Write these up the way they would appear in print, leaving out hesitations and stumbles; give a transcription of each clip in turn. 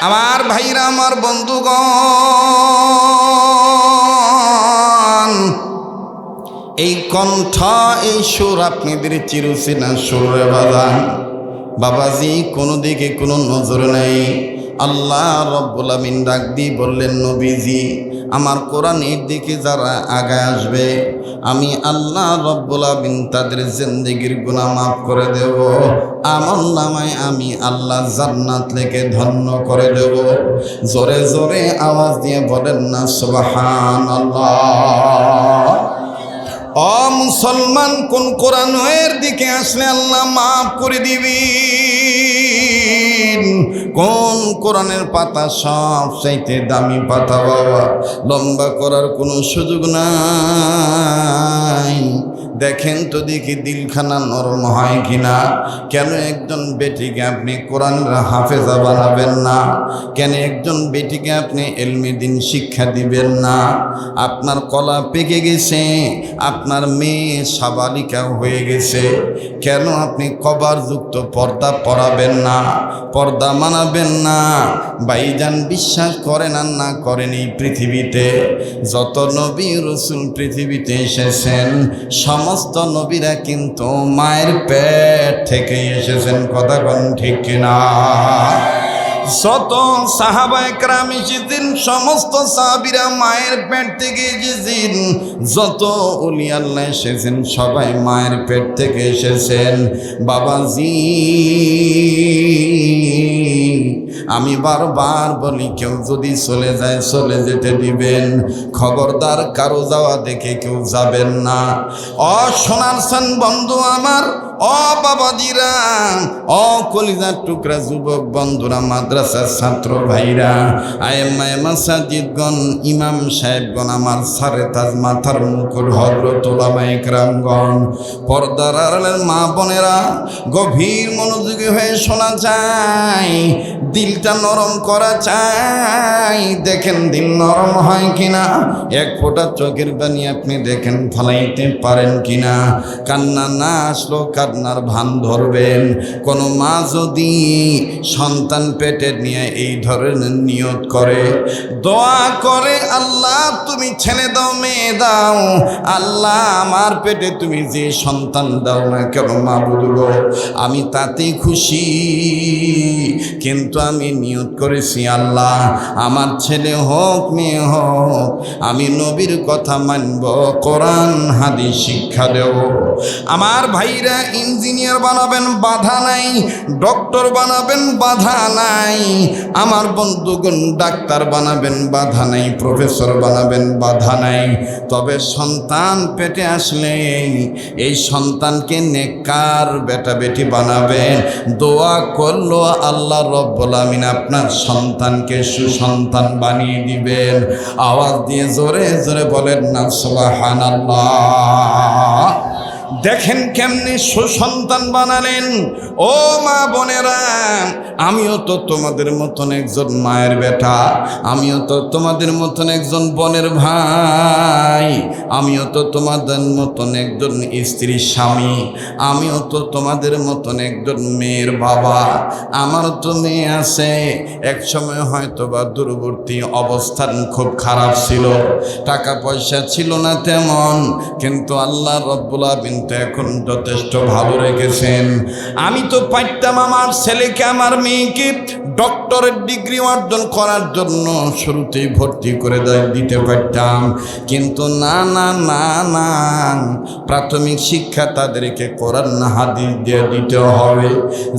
আমার ভাইরা, আমার বন্ধুগণ, এই কণ্ঠ, এই সুর আপনাদের চিরচেনা সুরে বাজান। বাবাজি, কোনো দিকে কোনো নজর নেই। আল্লাহ রব্বুল আমিন ডাক দিয়ে বললেন, নবীজি, আমার কোরআনের দিকে যারা আগায় আসবে, আমি আল্লাহ রব্বুল আমিন তাদের জিন্দেগির গুনাহ মাফ করে দেব। আমল নামায় আমি আল্লাহ জান্নাত লিখে ধন্য করে দেব। জোরে জোরে আওয়াজ দিয়ে বলেন না সুবহানাল্লাহ। ও মুসলমান, কোন কোরআনের দিকে আসলে আল্লাহ মাফ করে দিবেন? কোন কোরআনের পাতা সব চাইতে দামি পাতা বাবা? লম্বা করার কোনো সুযোগ নাই। দেখেন তো দেখি দিলখানা নরম হয় কিনা। কেন একজন বেটিকে আপনি কোরআনের হাফেজা বানাবেন না? কেন একজন বেটিকে আপনি ইলমে দ্বীন শিক্ষা দিবেন না? আপনার কলা পেকে গেছে, আপনার মেয়ে সাবালিকা হয়ে গেছে, কেন আপনি কভারযুক্ত পর্দা পরাবেন না, পর্দা মানাবেন না? ভাইজান, বিশ্বাস করেন আর না করেন, এই পৃথিবীতে যত নবী রাসূল পৃথিবীতে এসেছেন, সমস্ত নবীরা কিন্তু মায়ের পেট থেকে এসেছেন। কথা কোন ঠিক কিনা? যত সাহাবায়ে কেরাম এসেছেন, সমস্ত সাহাবীরা মায়ের পেট থেকে এসেছেন। যত ওলি আল্লাহ এসেছেন, সবাই মায়ের পেট থেকে এসেছেন। বাবাজি, আমি বারবার বলি, কেউ যদি চলে যায় চলে যেতে দিবেন, খবরদার কারো যাওয়া দেখে কেউ যাবেন না। ও সোনার সান বন্ধু আমার, ও বাবাজিরা, ও কলিজার টুকরা যুবক বন্ধুরা, মাদ্রাসার ছাত্র ভাইরা, আয়েমায়ে মাসাজিদগণ, ইমাম সাহেবগণ, আমার সারে তাজ মাথার মুকুট হযরত উলামায়ে কেরামগণ, পর্দার আড়ালের মা বোনেরা, গভীর মনোযোগী হয়ে শোনা চাই, দিলটা নরম করা চাই। দেখেন দিল নরম হয় কিনা। এক ফোঁটা চোখের পানি আপনি দেখেন ফলাইতে পারেন কিনা। কান্না না আসলো কান্নার ভান ধরবেন। কোনো মা যদি সন্তান পেটে নিয়ে এই ধরনের নিয়ত করে, দোয়া করে, আল্লাহ তুমি ছেলে দাও মেয়ে দাও, আল্লাহ আমার পেটে তুমি যে সন্তান দাও না কেন মাবুদ গো, আমি তাতেই খুশি। কিন্তু আমি নিয়ত করেছি, আল্লাহ আমার ছেলে হোক মেয়ে হোক, আমি নবীর কথা মানব, কোরআন হাদিস শিক্ষা দেব। আমার ভাইরা, ইঞ্জিনিয়ার বানাবেন বাধা নাই, ডক্টর বানাবেন বাধা নাই, আমার বন্ধুগণ ডাক্তার বানাবেন বাধা নাই, প্রফেসর বানাবেন বাধা নাই। তবে সন্তান পেটে আসলে এই সন্তানকে নেককার বেটা বেটি বানাবেন। দোয়া করলো আল্লাহ রব্বুল আমিন আপনার সন্তানকে সুসন্তান বানিয়ে দিবেন। আওয়াজ দিয়ে জোরে জোরে বলেন না সুবহানাল্লাহ। দেখেন কেমনি সুসন্তান বানালেন। ও মা বোনেরা, আমিও তো তোমাদের মতন একজন মায়ের বেটা, আমিও তো তোমাদের মতন একজন বোনের ভাই, আমিও তো তোমাদের মতন একজন স্ত্রীর স্বামী, আমিও তো তোমাদের মতন একজন মেয়ের বাবা। আমারও তো মেয়ে আছে। এক সময় হয়তো বা দূরবর্তী অবস্থান খুব খারাপ ছিল, টাকা পয়সা ছিল না তেমন, কিন্তু আল্লাহ রব্বুল আমিন তো এখন যথেষ্ট ভালো রেখেছেন। আমি তো পারতাম আমার ছেলেকে, আমার মেয়েকে ডক্টরের ডিগ্রি অর্জন করার জন্য শুরুতেই ভর্তি করে দিতে পারতাম, কিন্তু না না না না, প্রাথমিক শিক্ষা তাদেরকে কোরআন হাদিস দিয়ে দিতে হবে,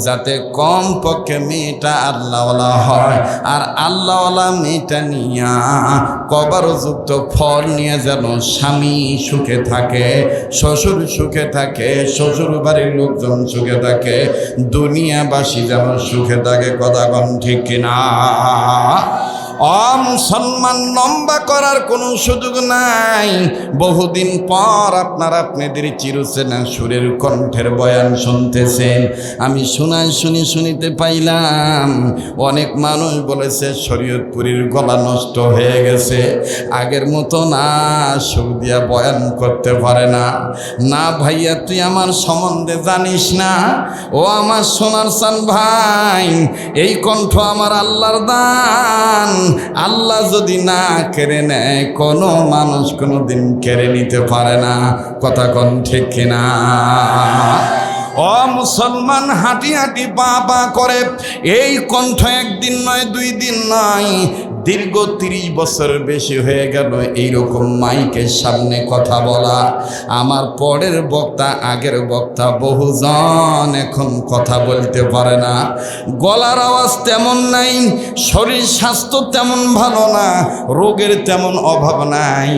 যাতে কম পক্ষে মেয়েটা আল্লাহওয়ালা হয়। আর আল্লাহওয়ালা মেয়েটা নিয়া কবরযুক্ত ফল নিয়ে যেন স্বামী সুখে থাকে, শ্বশুর সুখে থাকে, শ্বশুর বাড়ির লোকজন সুখে থাকে, দুনিয়াবাসী যেন সুখে থাকে। কথা কম ঠিক কিনা? মুসলমান, লম্বা করার কোনো সুযোগ নাই। বহুদিন পর আপনাদের চিরচেনা সুরের কণ্ঠের বয়ান শুনতেছেন। আমি শুনিতে পাইলাম অনেক মানুষ বলেছে শরীয়তপুরীর গলা নষ্ট হয়ে গেছে, আগের মতো না সুর দিয়া বয়ান করতে পারে না। না ভাইয়া, তুই আমার সম্বন্ধে জানিস না। ও আমার সোনার চান ভাই, এই কণ্ঠ আমার আল্লাহর দান। আল্লাহ যদি না কেড়ে নেয়, কোনো মানুষ কোনোদিন কেড়ে নিতে পারে না। কথা কোন ঠিক কিনা? ও মুসলমান, হাঁটি হাঁটি পা পা করে এই কণ্ঠ একদিন নয়, 2 দিন নয়, দীর্ঘ 30 বছর বেশি হয়ে গেল এইরকম মাইকের সামনে কথা বলা। আমার পরের বক্তা, আগের বক্তা বহুজন এখন কথা বলতে পারে না। গলার আওয়াজ তেমন নাই, শরীর স্বাস্থ্য তেমন ভালো না, রোগের তেমন অভাব নাই,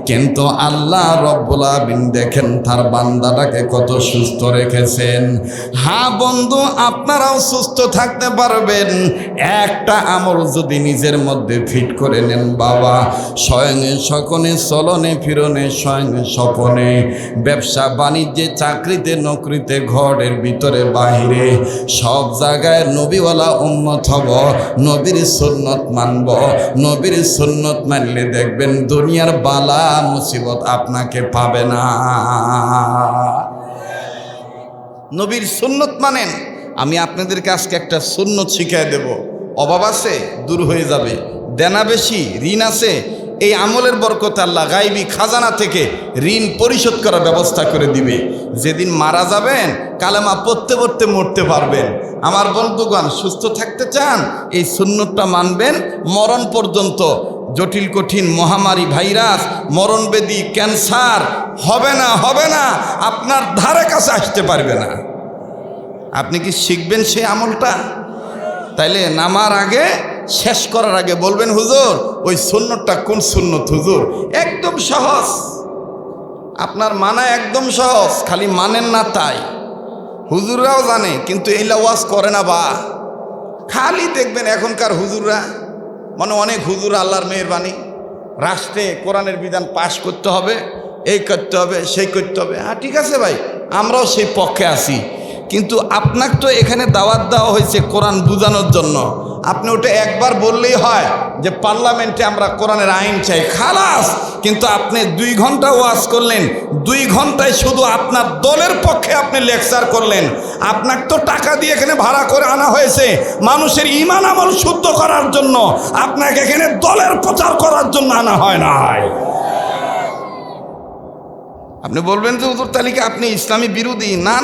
কিন্তু আল্লাহ রব্বুল আলামিন দেখেন তার বান্দাটাকে কত সুস্থ রেখেছেন। হ্যাঁ বন্ধু, আপনারাও সুস্থ থাকতে পারবেন একটা আমল যদি নিজের মধ্যে ফিট করে নেন বাবা। শয়নে সকনে, চলনে ফিরনে, শয়নে স্বপনে, ব্যবসা বাণিজ্যে, চাকরিতে নকরিতে, ঘরের ভিতরে বাহিরে, সব জায়গায় নবীওয়ালা উম্মত হব, নবীর সুন্নত মানব। নবীর সুন্নত মানলে দেখবেন দুনিয়ার বালা মুসিবত আপনাকে পাবে না। নবীর সুন্নত মানেন। আমি আপনাদেরকে আজকে একটা সুন্নত শিখিয়ে দেব। অভাব আছে, দূর হয়ে যাবে। দেনা বেশি, ঋণ আছে, এই আমলের বরকতে আল্লাহ গায়বী খাজানা থেকে ঋণ পরিশোধ করার ব্যবস্থা করে দিবে। যেদিন মারা যাবেন কালেমা পড়তে পড়তে মরতে পারবেন। আমার বন্ধুগণ, সুস্থ থাকতে চান, এই সুন্নতটা মানবেন মরণ পর্যন্ত। জটিল কঠিন মহামারী, ভাইরাস, মরণবেদী, ক্যান্সার হবে না, আপনার ধারে কাছে আসতে পারবে না। আপনি কি শিখবেন সেই আমলটা? তাইলে নামার আগে, শেষ করার আগে বলবেন, হুজুর ওই সুন্নতটা কোন সুন্নত হুজুর? একদম সহজ, আপনার মানা একদম সহজ, খালি মানেন না তাই। হুজুররাও জানে কিন্তু এই ওয়াজ করে না। বা খালি দেখবেন এখনকার হুজুররা, মানে অনেক হুজুর আল্লাহর মেহেরবানি, রাষ্ট্রে কোরআনের বিধান পাশ করতে হবে, এই করতে হবে, সেই করতে হবে। হ্যাঁ ঠিক আছে ভাই, আমরাও সেই পক্ষে আছি, কিন্তু আপনাকে তো এখানে দাওয়াত দেওয়া হয়েছে কোরআন বুঝানোর জন্য। আপনি ওটা একবার বললেই হয় যে পার্লামেন্টে আমরা কোরআনের আইন চাই, খালাস। কিন্তু আপনি 2 ঘন্টা ওয়াজ করলেন, 2 ঘন্টায় শুধু আপনার দলের পক্ষে আপনি লেকচার করলেন। আপনাকে তো টাকা দিয়ে এখানে ভাড়া করে আনা হয়েছে মানুষের ঈমান আমল শুদ্ধ করার জন্য, আপনাকে এখানে দলের প্রচার করার জন্য আনা হয় নাই। আপনি বলবেন যে হুজুর তালিকা আপনি ইসলামী বিরোধী। না,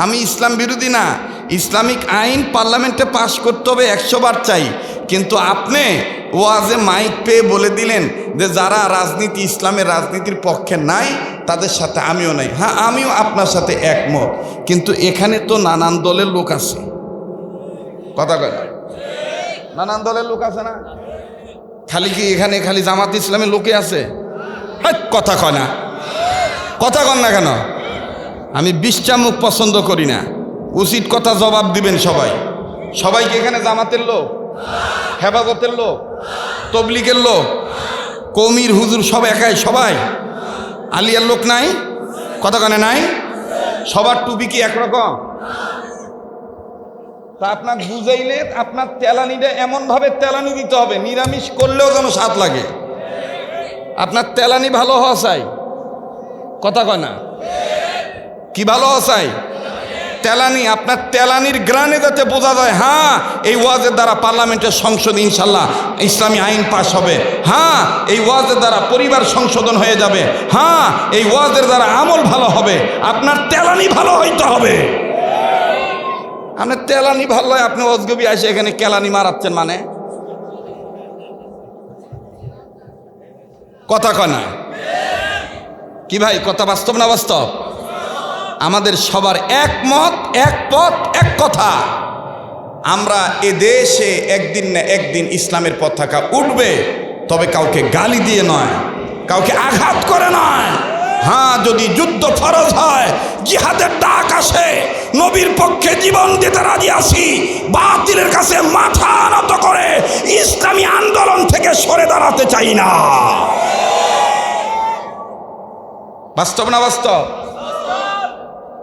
আমি ইসলাম বিরোধী না। ইসলামিক আইন পার্লামেন্টে পাশ করতে হবে, 100 বার চাই। কিন্তু আপনি ওয়াজে মাইক পেয়ে বলে দিলেন যে যারা রাজনীতি, ইসলামের রাজনীতির পক্ষে নাই তাদের সাথে আমিও নাই। হ্যাঁ, আমিও আপনার সাথে একমত, কিন্তু এখানে তো নানান দলের লোক আছে। কথা কয় না? নানান দলের লোক আছে না? খালি কি এখানে খালি জামাত ইসলামের লোকে আছে? কথা কয় না, কথা কন না কেন? আমি 20টা মুখ পছন্দ করি না। উচিত কথা জবাব দিবেন সবাই কি এখানে জামাতের লোক, হেফাজতের লোক, তবলিগের লোক, কৌমির হুজুর সব একাই? সবাই আলিয়ার লোক নাই? কথা কানে নাই? সবার টুপি কি একরকম? তা আপনার বুঝাইলে আপনার তেলানিটা এমনভাবে তেলানি দিতে হবে, নিরামিষ করলেও যেন স্বাদ লাগে। আপনার তেলানি ভালো হওয়া চাই। কথা কয় না? কি ভালো হওয়া চাই? তেলানি। আপনার তেলানির গ্রানে যাতে বোঝা যায়, হ্যাঁ এই ওয়াজের দ্বারা পার্লামেন্টের সংসদ ইনশাল্লাহ ইসলামী আইন পাস হবে, হ্যাঁ এই ওয়াজের দ্বারা পরিবার সংশোধন হয়ে যাবে, হ্যাঁ এই ওয়াজের দ্বারা আমল ভালো হবে। আপনার তেলানি ভালো হইতে হবে। আপনার তেলানি ভালো হয়, আপনি অজগবি আসে এখানে কেলানি মারাচ্ছেন মানে? কথা কয় না? কি ভাই, কথা বাস্তব না বাস্তব? আমাদের সবার একমত, এক পথ, এক কথা। আমরা এ দেশে একদিন না একদিন ইসলামের পতাকা উঠবে, তবে কাউকে গালি দিয়ে নয়, কাউকে আঘাত করে নয়। হ্যাঁ, যদি যুদ্ধ ফরজ হয়, জিহাদের ডাক আসে, নবীর পক্ষে জীবন দিতে রাজি আছি, বাতিলের কাছে মাথা নত করে ইসলামী সরে দাঁড়াতে চাই না। বাস্তব না বাস্তব?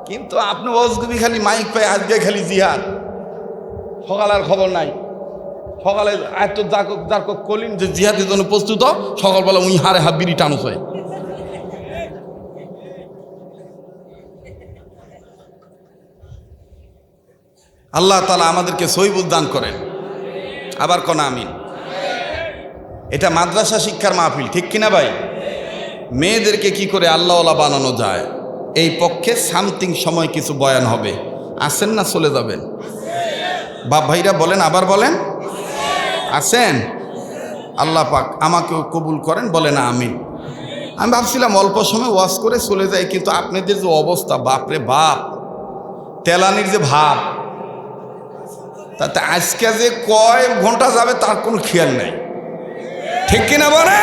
কিন্তু আপনি ওজগুবি খালি মাইক পাই, আজকে খালি জিহাদ, সকাল আর খবর নাই। সকালে এত যার কলিন যে জিহাদের জন্য প্রস্তুত, সকালবেলা উই হারে হাত বিড়ি টানুস হয়। আল্লাহ তাআলা আমাদেরকে সহিবুল দান করেন। আবার কোন আমিন। এটা মাদ্রাসা শিক্ষার মাহফিল, ঠিক কিনা ভাই? মেয়েদেরকে কি করে আল্লাহওয়ালা বানানো যায় এই পক্ষে সামথিং সময় কিছু বয়ান হবে। আসেন না চলে যাবেন? বাপ ভাইরা বলেন, আবার বলেন, আসেন? আল্লাহ পাক আমাকেও কবুল করেন, বলেন আমিন। আমি ভাবছিলাম অল্প সময় ওয়াজ করে চলে যাই, কিন্তু আপনাদের যে অবস্থা, বাপরে বাপ, তেলানির যে ভাব, তাতে আজকে যে কয় ঘন্টা যাবে তার কোনো খেয়াল নাই, ঠিক কিনা বলে?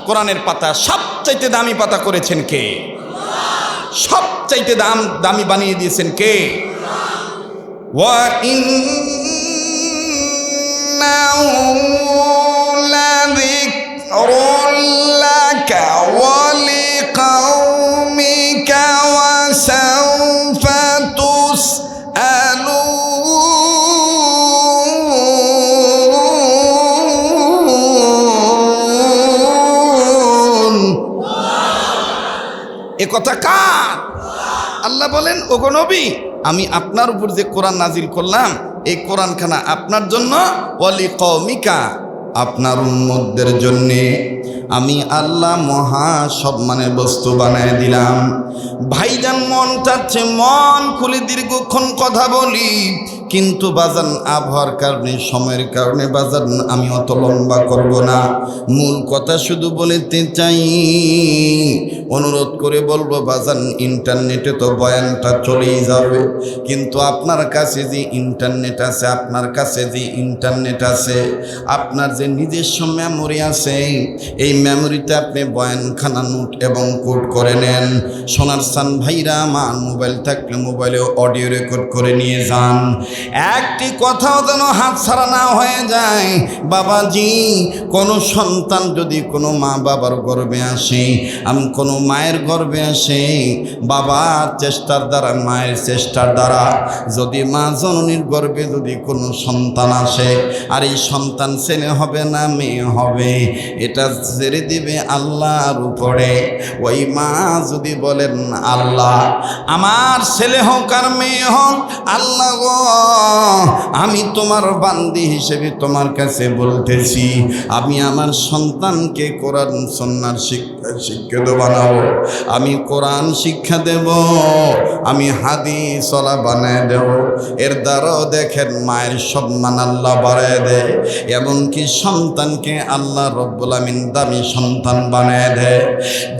কোরআনের পাতা সবচাইতে দামি পাতা করেছেন কে? সবচাইতে দামি বানিয়ে দিয়েছেন কে? ওয়া ইন্নাহু লাযিকরুল লাকা ওয়া লিকাওমিকা ওয়া সাওফা তুসআলুন। এ কথা কার? আল্লাহ বলেন, ওগো নবী, আমি আপনার উপর যে কোরআন নাজিল করলাম, এই কোরআনখানা আপনার জন্য, ওয়ালি কওমিকা, আপনার উম্মতদের জন্যে আমি আল্লাহ মহা সম্মানের বস্তু বানায় দিলাম। ভাইজান মন চাচ্ছে মন খুলে দীর্ঘক্ষণ কথা বলি, কিন্তু বাজান আবহাওয়ার কারণে, সময়ের কারণে বাজান আমি অত লম্বা করব না। মূল কথা শুধু বলতে চাই, অনুরোধ করে বলবো বাজান, ইন্টারনেটে তো বয়ানটা চলেই যাবে, কিন্তু আপনার কাছে যে ইন্টারনেট আছে, আপনার কাছে যে ইন্টারনেট আছে, আপনার যে নিজস্ব মেমোরি আছে, এই মেমোরিতে আপনি বয়ানখানা নোট এবং কোড করে নেন। সোনার সান ভাইরা আমার মোবাইল থাকলে মোবাইলে অডিও রেকর্ড করে নিয়ে যান। একটি কথাও যেন হাত ছাড়া না হয়ে যায়। বাবাজি, কোনো সন্তান যদি কোনো মা বাবার গর্ভে আসে, আমি কোনো মায়ের গর্ভে আসে, বাবার চেষ্টার দ্বারা, মায়ের চেষ্টার দ্বারা যদি মা জননীর গর্ভে যদি কোনো সন্তান আসে, আর এই সন্তান ছেলে হবে না মেয়ে হবে, এটা ছেড়ে দিবে আল্লাহর উপরে। ওই মা যদি বলেন, আল্লাহ আমার ছেলে হোক আর মেয়ে হোক, আল্লাহ গো আমি তোমার বান্দি হিসেবে তোমার কাছে বলতেছি, আমি আমার সন্তানকে কোরআন সুন্নাহর শিক্ষিত বানাবো, আমি কোরআন শিক্ষা দেব, আমি হাদিস চলা বানায় দেব। এর দ্বারাও দেখেন মায়ের সম্মান আল্লাহ বাড়ায় দেয়, এমনকি সন্তানকে আল্লাহ রব্বুল আমিন দামি সন্তান বানায় দেয়।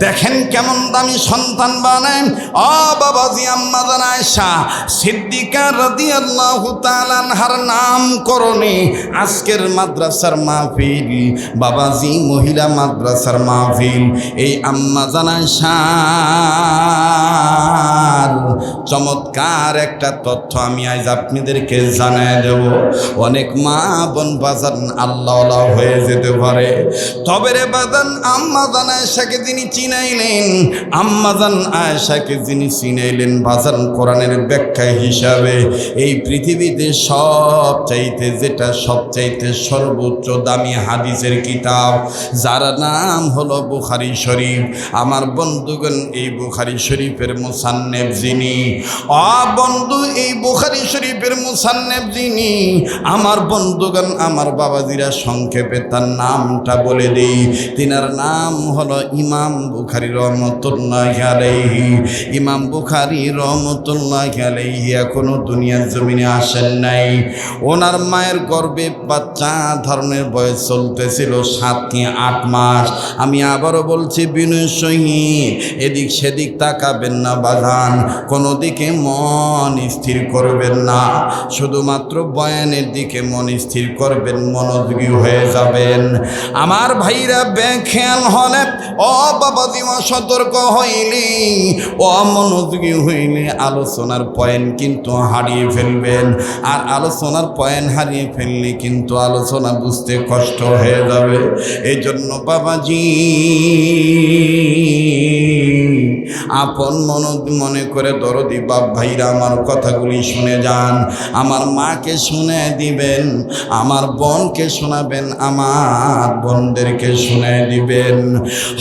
দেখেন কেমন দামি সন্তান বানায়। ও বাবাজি, আম্মা জান আয়েশা সিদ্দিকা রাদিয়াল্লাহু তাআলা আনহার নামকরণে আজকের মাদ্রাসার মাহফিল, বাবাজি মহিলা মাদ্রাসার মাহফিল। এই আম্মা জান আয়েশার চমৎকার একটা তথ্য আমি আজ আপনাদেরকে জানায় দেব। অনেক মা বোন বাজান আল্লাহওয়ালা হয়ে যেতে পারে, তবে রে বাজান আম্মা জান আয়েশাকে যিনি চিনাইলেন, আম্মা জান আয়েশাকে যিনি চিনাইলেন বাজান কোরআনের ব্যাখ্যা হিসাবে, এই পৃথিবীতে সবচাইতে যেটা সবচাইতে সর্বোচ্চ দামি হাদিসের কিতাব, যার নাম হলো বুখারী শরীফ। আমার বন্ধুগণ, এই বুখারী শরীফের মুসান্নেফ যিনি, বন্ধু এই বুখারী শরীফের মুসান্নেফ যিনি, আমার বন্ধুগণ, আমার বাবাজিরা সংক্ষেপে তার নামটা বলে দিই। তিনার নাম হলো ইমাম বুখারী রহমতুল্লাহি আলাইহি। ইমাম বুখারী রহমতুল্লাহি আলাইহি এখনো দুনিয়ার জমিনে আসেন নাই। ওনার মায়ের গর্ভে বাচ্চা ধারণের বয়স চলতেছিল 7 কি 8 মাস। আমি আবারও বলছি বিনয় সহিত এদিক সেদিক তাকাবেন না বাজান, কোনো দিকে মন স্থির করবেন না, শুধুমাত্র বয়ানের দিকে মন স্থির করবেন, মনোযোগী হয়ে যাবেন। আমার ভাইরা বেখেয়াল হলে, ও বাবাজি অসতর্ক হইলে, অমনোযোগী হইলে আলোচনার পয়েন্ট কিন্তু হারিয়ে ফেলবেন। আর আলোচনার পয়েন্ট হারিয়ে ফেললে কিন্তু আলোচনা বুঝতে কষ্ট হয়ে যাবে। এই জন্য বাবাজি আপন মনে করে দরদি বাপ ভাইরা আমার কথাগুলি শুনে যান। আমার মাকে শুনে দিবেন, আমার বোনকে শোনাবেন, আমার বোনদেরকে শুনে দিবেন।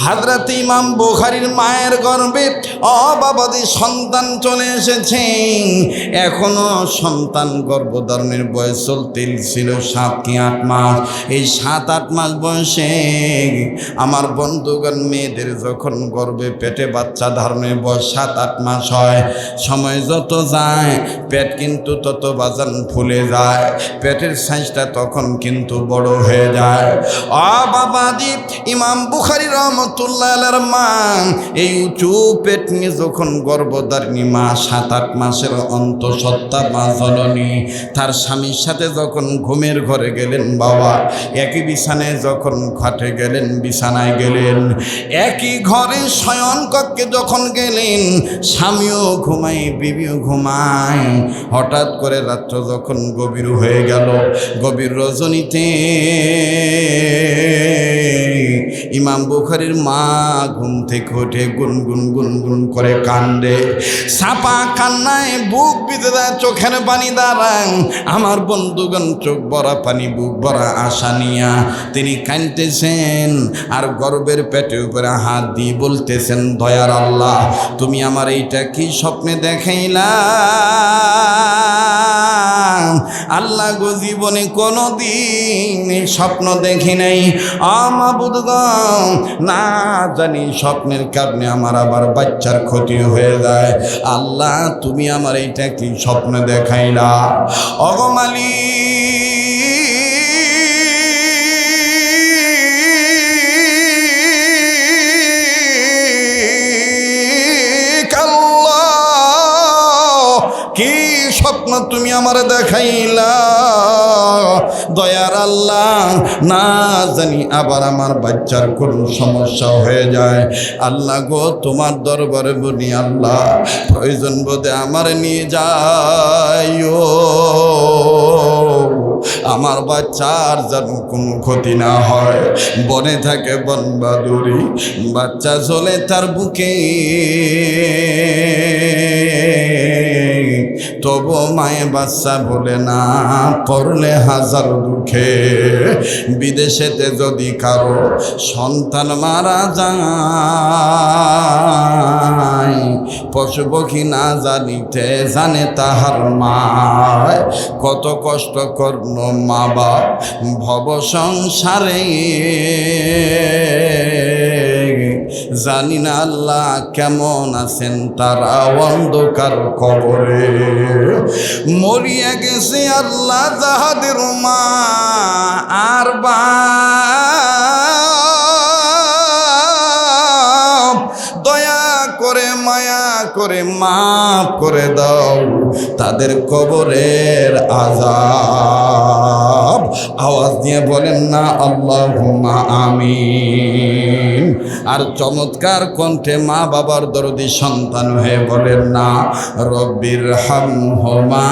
হযরত ইমাম বুখারীর মায়ের গর্ভে অবাবাদি সন্তান চলে এসেছে। এখনো সন্তান গর্ভধারণের বয়স চলছিল 7 কি 8 মাস। এই 7-8 মাস বয়সে আমার বন্ধুগণ মেয়েদের যখন গর্ভে পেটে বাচ্চা ধারণের বয়স 7-8 মাস হয়, সময় যত যায় পেট কিন্তু তত বাজান ফুলে যায়, পেটের সাইজটা তখন কিন্তু বড় হয়ে যায়। বাবাজি ইমাম বুখারী রহমতুল্লাহ আলাইহির মা এই উঁচু পেট নিয়ে যখন গর্ভধারিণী মা 7-8 মাসের অন্তঃসত্ত্বা মা জননী তার স্বামীর সাথে যখন ঘুমের ঘরে গেলেন, বাবা একই বিছানায় যখন খাটে গেলেন, বিছানায় গেলেন, একই ঘরে শয়ন কক্ষে যখন গেলেন, স্বামীও ঘুমায় বিবিও ঘুমায়। হঠাৎ করে রাত্র যখন গভীর হয়ে গেল, গভীর রজনীতে ইমাম বুখারীর মা ঘুম থেকে উঠে গুনগুন গুনগুন করে কান্দে। সাপা কান্নায় বুক ভিজে যায়, চোখের পানি দাঁড়ায়। আমার বন্ধুগণ চোখ ভরা পানি, বুক ভরা আশা নিয়া তিনি কাঁদতেছেন আর গর্বের পেটের উপরে হাত দিয়ে বলতেছেন, দয়ার আল্লাহ তুমি আমার এইটা কি স্বপ্নে দেখাইলা? আল্লাহ গো জীবনে কোনোদিন স্বপ্ন দেখি নাই। মাবুদগণ না জানি স্বপ্নের কারণে আমার আবার বাচ্চার ক্ষতি হয়ে যায়। আল্লাহ তুমি আমার এইটা কি স্বপ্ন দেখাইলা? ওগো মালিক, কি স্বপ্ন তুমি আমার দেখাইলা? দয়ার আল্লাহ না জানি আবার আমার বাচ্চার কোন সমস্যা হয়ে যায়। আল্লাহ গো তোমার দরবারে বলি, আল্লাহ প্রয়োজন বোধে আমার নিয়ে যাইও, আমার বাচ্চার যেন কোনো ক্ষতি না হয়। বনে থাকে বনবাদুরি, বাচ্চা চলে তার বুকে, তবু মায়ে বাচ্চা বলে না, পড়লে হাজার দুঃখে। বিদেশেতে যদি কারো সন্তান মারা যায়, পশু পক্ষী না জানিতে জানে তাহার মায়, কত কষ্ট করল মা বাপ ভব সংসারে। জানি না আল্লাহ কেমন আছেন তারা অন্ধকার কবরে। মরিয়া গেছে আল্লাহ যাহাদের মা আর বাপ, দয়া করে মায়া করে মাফ করে দাও তাদের কবরের আযাব। আওয়াজ দিয়ে বলেন না আল্লাহুম্মা আমিন। আর চমৎকার কণ্ঠে মা বাবার দরদি সন্তান হয়ে বলেন না, রব্বির হামহুমা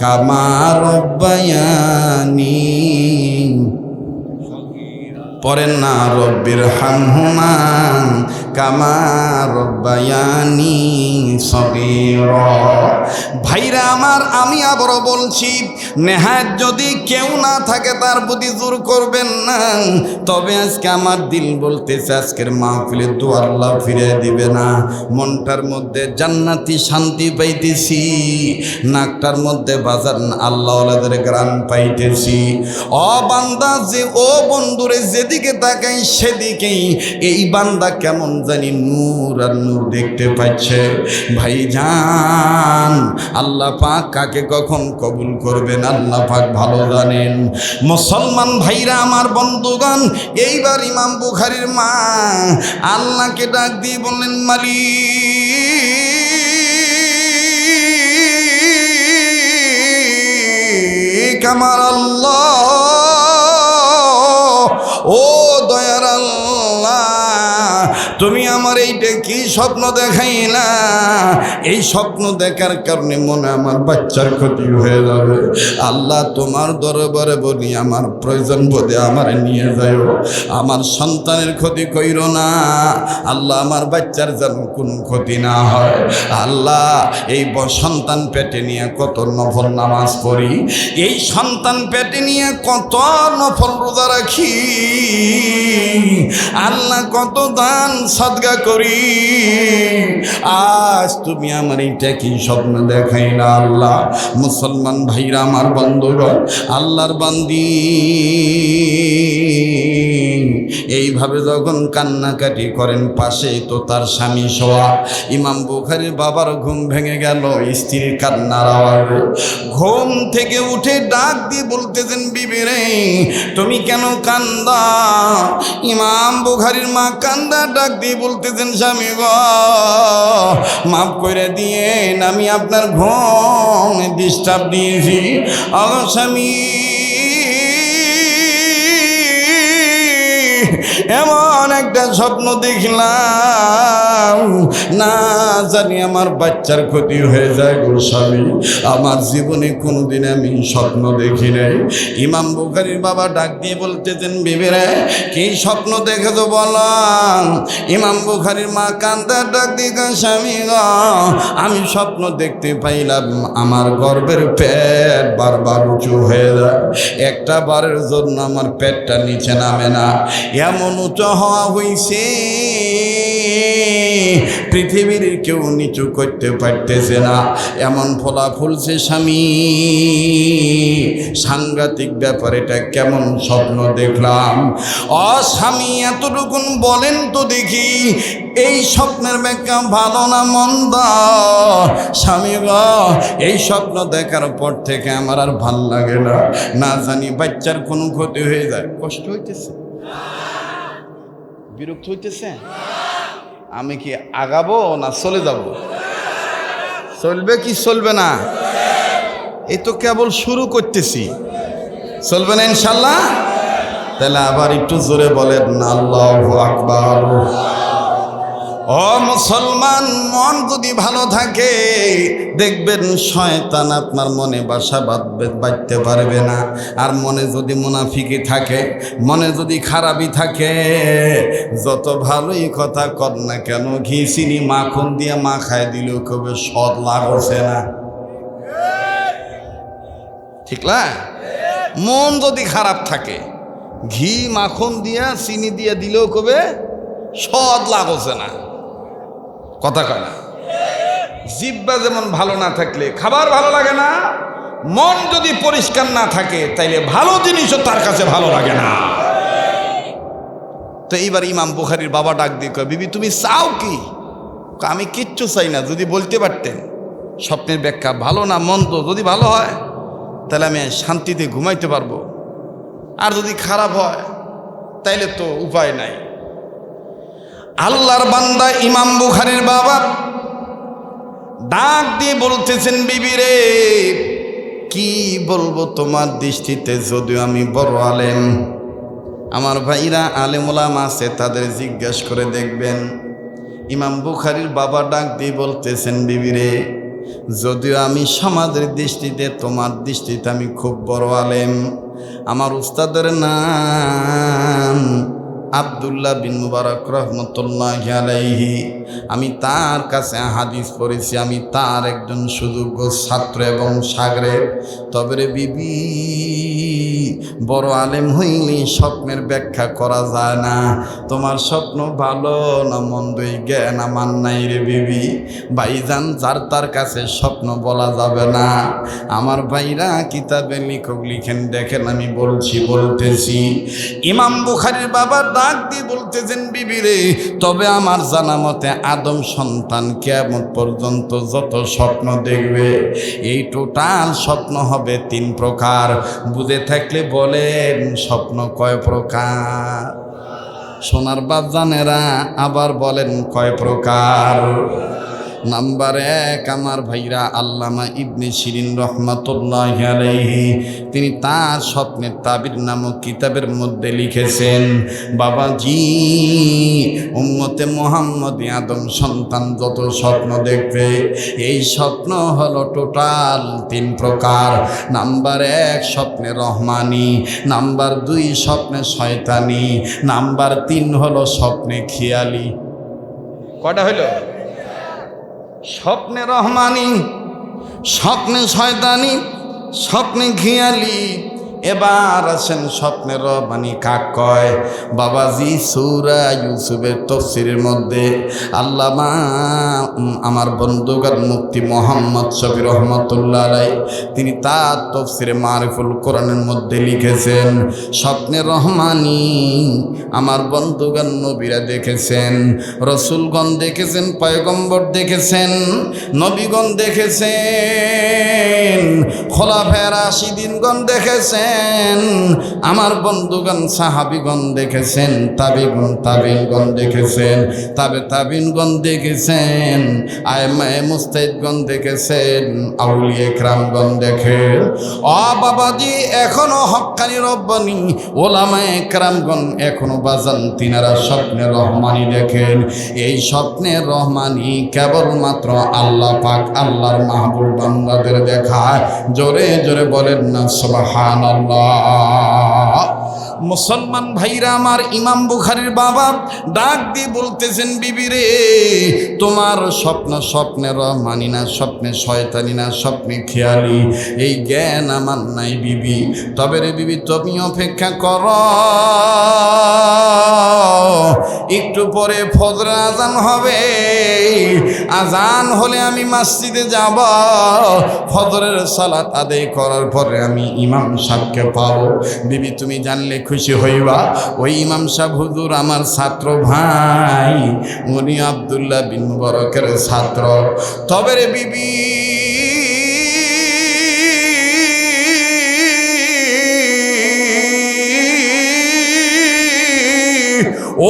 কামা রব্বায়ানি। পড়েন না, রব্বির হামহুমা কামা রব্বায়ানি সগীরা। ভাইরা আমার, আমি আবারও বলছি, নেহাত যদি কেউ না থাকে তার প্রতি জোর করবেন না। তবে আজকে আমার দিল বলতেছে আজকের মাহফিলে তো আল্লাহ ফিরে দিবে না। মনটার মধ্যে জান্নাতি শান্তি পাইতেছি, নাকটার মধ্যে বাজান আল্লাহওয়ালাদের গ্রাম পাইতেছি। ও বান্দা, যে ও বন্ধুরে যেদিকে তাকাই সেদিকেই এই বান্দা কেমন জানি নূর আর নূর দেখতে পাচ্ছে। ভাইজান, আল্লাহ পাক কাকে কখন কবুল করবেন আল্লাহ পাক ভালো জানেন। মুসলমান ভাইরা আমার, বন্ধুগণ, এইবার ইমাম বুখারীর মা আল্লাহকে ডাক দিয়ে বললেন, মালিক আমার আল্লাহ, তুমি আমার এইটা কি স্বপ্ন দেখাইলা? এই স্বপ্ন দেখার কারণে মনে আমার বাচ্চার ক্ষতি হয়ে যাবে। আল্লাহ তোমার দরবারে বলি, আমার প্রয়োজন বোধে আমার নিয়ে যাও, আমার সন্তানের ক্ষতি কইরো না আল্লাহ, আমার বাচ্চার যেন কোনো ক্ষতি না হয়। আল্লাহ এই সন্তান পেটে নিয়ে কত নফল নামাজ পড়ি, এই সন্তান পেটে নিয়ে কত নফল রোজা রাখি, আল্লাহ কত দান সাদগা করি, আজ তুমি আমার এইটা কি স্বপ্ন দেখাই না আল্লাহ। মুসলমান ভাইরা আমার বন্ধুগণ, আল্লাহর বান্দি এইভাবে যখন কান্নাকাটি করেন, পাশে তো তার স্বামী শোয়া। ইমাম বুখারীর বাবার ঘুম ভেঙে গেল স্ত্রীর কান্নার আওয়াজে। ঘুম থেকে উঠে ডাক দিয়ে বলতেছেন, বিবি রে তুমি কেন কান্দা? ইমাম বুখারীর মা কান্দা ডাক দিয়ে বলতেছেন, স্বামী গো মাফ করে দিয়েন, আমি আপনার ঘুম ডিস্টার্ব দিয়েছি। আগো স্বামী, এমন একটা স্বপ্ন দেখলাম, না জানি আমার বাচ্চার ক্ষতি হয়ে যায় গো স্বামী। আমার জীবনে কোনোদিন আমি স্বপ্ন দেখি নাই। ইমাম বুখারীর বাবা ডাক দিয়ে বলতেছেন, বিবিরে কি স্বপ্ন দেখেছো বললাম? ইমাম বুখারীর মা কান্দার ডাক দিয়ে, স্বামী গো আমি স্বপ্ন দেখতে পাইলাম আমার গর্ভের পেট বারবার উঁচু হয়ে যায়, একটা বারের জন্য আমার পেটটা নিচে নামে না, এমন উঁচু হওয়া হইছে পৃথিবীর কেউ নিচু করতে পারতেছে না, এমন ফলা ফুলছে স্বামী। সাংঘাতিক ব্যাপার, এটা কেমন স্বপ্ন দেখলাম? স্বামী এতটুকুন বলেন তো দেখি, এই স্বপ্নের ব্যাখ্যা ভালো না মন্দ? স্বামী গো এই স্বপ্ন দেখার পর থেকে আমার আর ভাল লাগে না, না জানি বাচ্চার কোনো ক্ষতি হয়ে যায়। কষ্ট হইতেছে, বিরক্ত হইতেছে, আমি কি আগাবো না চলে যাব? চলবে কি চলবে না? এই তো কেবল শুরু করতেছি, চলবে না ইনশাল্লাহ? তাহলে আবার একটু জোরে বলেন আল্লাহু আকবার। ও মুসলমান, মন যদি ভালো থাকে দেখবেন শয়তান আপনার মনে বাসা বাঁধতে পারবে না। আর মনে যদি মুনাফিকি থাকে, মনে যদি খারাপই থাকে, যত ভালোই কথা কর না কেন, ঘি চিনি মাখন দিয়ে মাখায় দিলেও কবে সদ লাগছে না, ঠিক না? মন যদি খারাপ থাকে, ঘি মাখন দিয়া চিনি দিয়ে দিলেও কবে সদ লাগছে না, কথা কয় না? জিহ্বা যেমন ভালো না থাকলে খাবার ভালো লাগে না, মন যদি পরিষ্কার না থাকে তাইলে ভালো জিনিসও তার কাছে ভালো লাগে না। তো এইবার ইমাম বুখারীর বাবা ডাক দিয়ে কয়, বিবি তুমি চাও কি? আমি কিচ্ছু চাই না, যদি বলতে পারতেন স্বপ্নের ব্যাখ্যা ভালো না মন্দ, যদি ভালো হয় তাহলে আমি শান্তিতে ঘুমাইতে পারবো, আর যদি খারাপ হয় তাইলে তো উপায় নাই। আল্লাহর বান্দা ইমাম বুখারীর বাবা ডাক দিয়ে বলতেছেন, বিবি রে কি বলবো তোমার দৃষ্টিতে, যদিও আমি বড় আলেম, আমার ভাইরা আলেম ওলামা আছে তাদের জিজ্ঞাসা করে দেখবেন। ইমাম বুখারীর বাবা ডাক দিয়ে বলতেছেন, বিবি রে যদিও আমি সমাজের দৃষ্টিতে, তোমার দৃষ্টিতে আমি খুব বড় আলেম, আমার উস্তাদের নাম আব্দুল্লাহ বিন মুবারক রহমতুল্লাহি আলাইহি, আমি তার কাছে হাদিস পড়েছি, আমি তার একজন সুযোগ্য ছাত্র এবং শাগরেদ। তবে রে বিবি, বড় আলেম হইলে স্বপ্নের ব্যাখ্যা করা যায় না, তোমার স্বপ্ন ভালো না মন্দই জ্ঞান আমার নাই রে বিবি। ভাইজান যার তার কাছে স্বপ্ন বলা যাবে না। আমার ভাইরা কিতাবে লেখক লিখেন, দেখেন আমি বলতেছি। ইমাম বুখারীর বাবা ডাক দিয়ে বলতেছেন, বিবি রে তবে আমার জানা মতে আদম সন্তান কিয়ামত পর্যন্ত যত স্বপ্ন দেখবে, এই টোটাল স্বপ্ন হবে 3 প্রকার। বুঝে থাকলে বলেন স্বপ্ন কয় প্রকার? সোনার বাপ জানেরা আবার বলেন কয় প্রকার? নাম্বার 1 আমার ভাইরা আল্লামা ইবনে শিরিন রহমাতুল্লাহি আলাইহি তিনি তার স্বপ্নের তাবির নামক কিতাবের মধ্যে লিখেছেন, বাবাজি উম্মতে মুহাম্মদ আদম সন্তান যত স্বপ্ন দেখবে এই স্বপ্ন হলো টোটাল 3 প্রকার। নাম্বার 1 স্বপ্নে রহমানি, নাম্বার 2 স্বপ্নে শয়তানি, নাম্বার 3 হলো স্বপ্নে খেয়ালি। কয়টা হইল? স্বপ্নে রহমানি, স্বপ্নে শয়তানি, স্বপ্নে খেয়ালি। এবার আসেন স্বপ্নে রহমানি কাক কয়? বাবাজি সূরা ইউসুফের তাফসীরের মধ্যে আল্লামা আমার বন্ধুগণ মুফতি মোহাম্মদ শফি রহমাতুল্লাহ আলাইহি তিনি তার তাফসীরে মারিফুল কোরআনের মধ্যে লিখেছেন, স্বপ্নে রহমানি আমার বন্ধুগণ নবীরা দেখেছেন, রসুলগণ দেখেছেন, পয়গম্বর দেখেছেন, নবীগণ দেখেছেন, খোলাফায়ে রাশিদিনগণ দেখেছেন, আমার বন্ধুগণ সাহাবীগণ দেখেছেন, তাবিঈনগণ দেখেছেন, তাবিঈনগণ দেখেছেন, আইম্মায়ে মুজতাহিদগণ দেখেছেন, আউলিয়া কেরামগণ দেখেন। ও বাবাজি এখনো হক্কানি রব্বানি ওলামায়ে কেরামগণ এখনো বাজান তিনারা স্বপ্নে রহমানি দেখেন। এই স্বপ্নে রহমানি কেবলমাত্র আল্লাহ পাক আল্লাহর মাহবুব বান্দাদের দেখায়। জোরে জোরে বলেন না সুবহানাল্লাহ। মুসলমান ভাইরা আমার, ইমাম বুখারীর বাবা ডাক দিয়ে বলতেছেন, বিবি রে তোমার স্বপ্ন স্বপ্নে রহমানি না, স্বপ্নে শয়তানি না, স্বপ্নে খেয়ালি, এই জ্ঞান আমার নাই বিবি। তবে রে বিবি তুমি অপেক্ষা কর, একটু পরে ফজর আজান হবে, আজান হলে আমি মসজিদে যাব, ফজরের সালাত আদায় করার পরে আমি ইমাম সাহেবকে পাবো। বিবি তুমি জানলে খুশি হইবা, ওই ইমাম সাহেব হুজুর আমার ছাত্র ভাই, উনি আব্দুল্লাহ বিন মুবারকের ছাত্র। তবে রে বিবি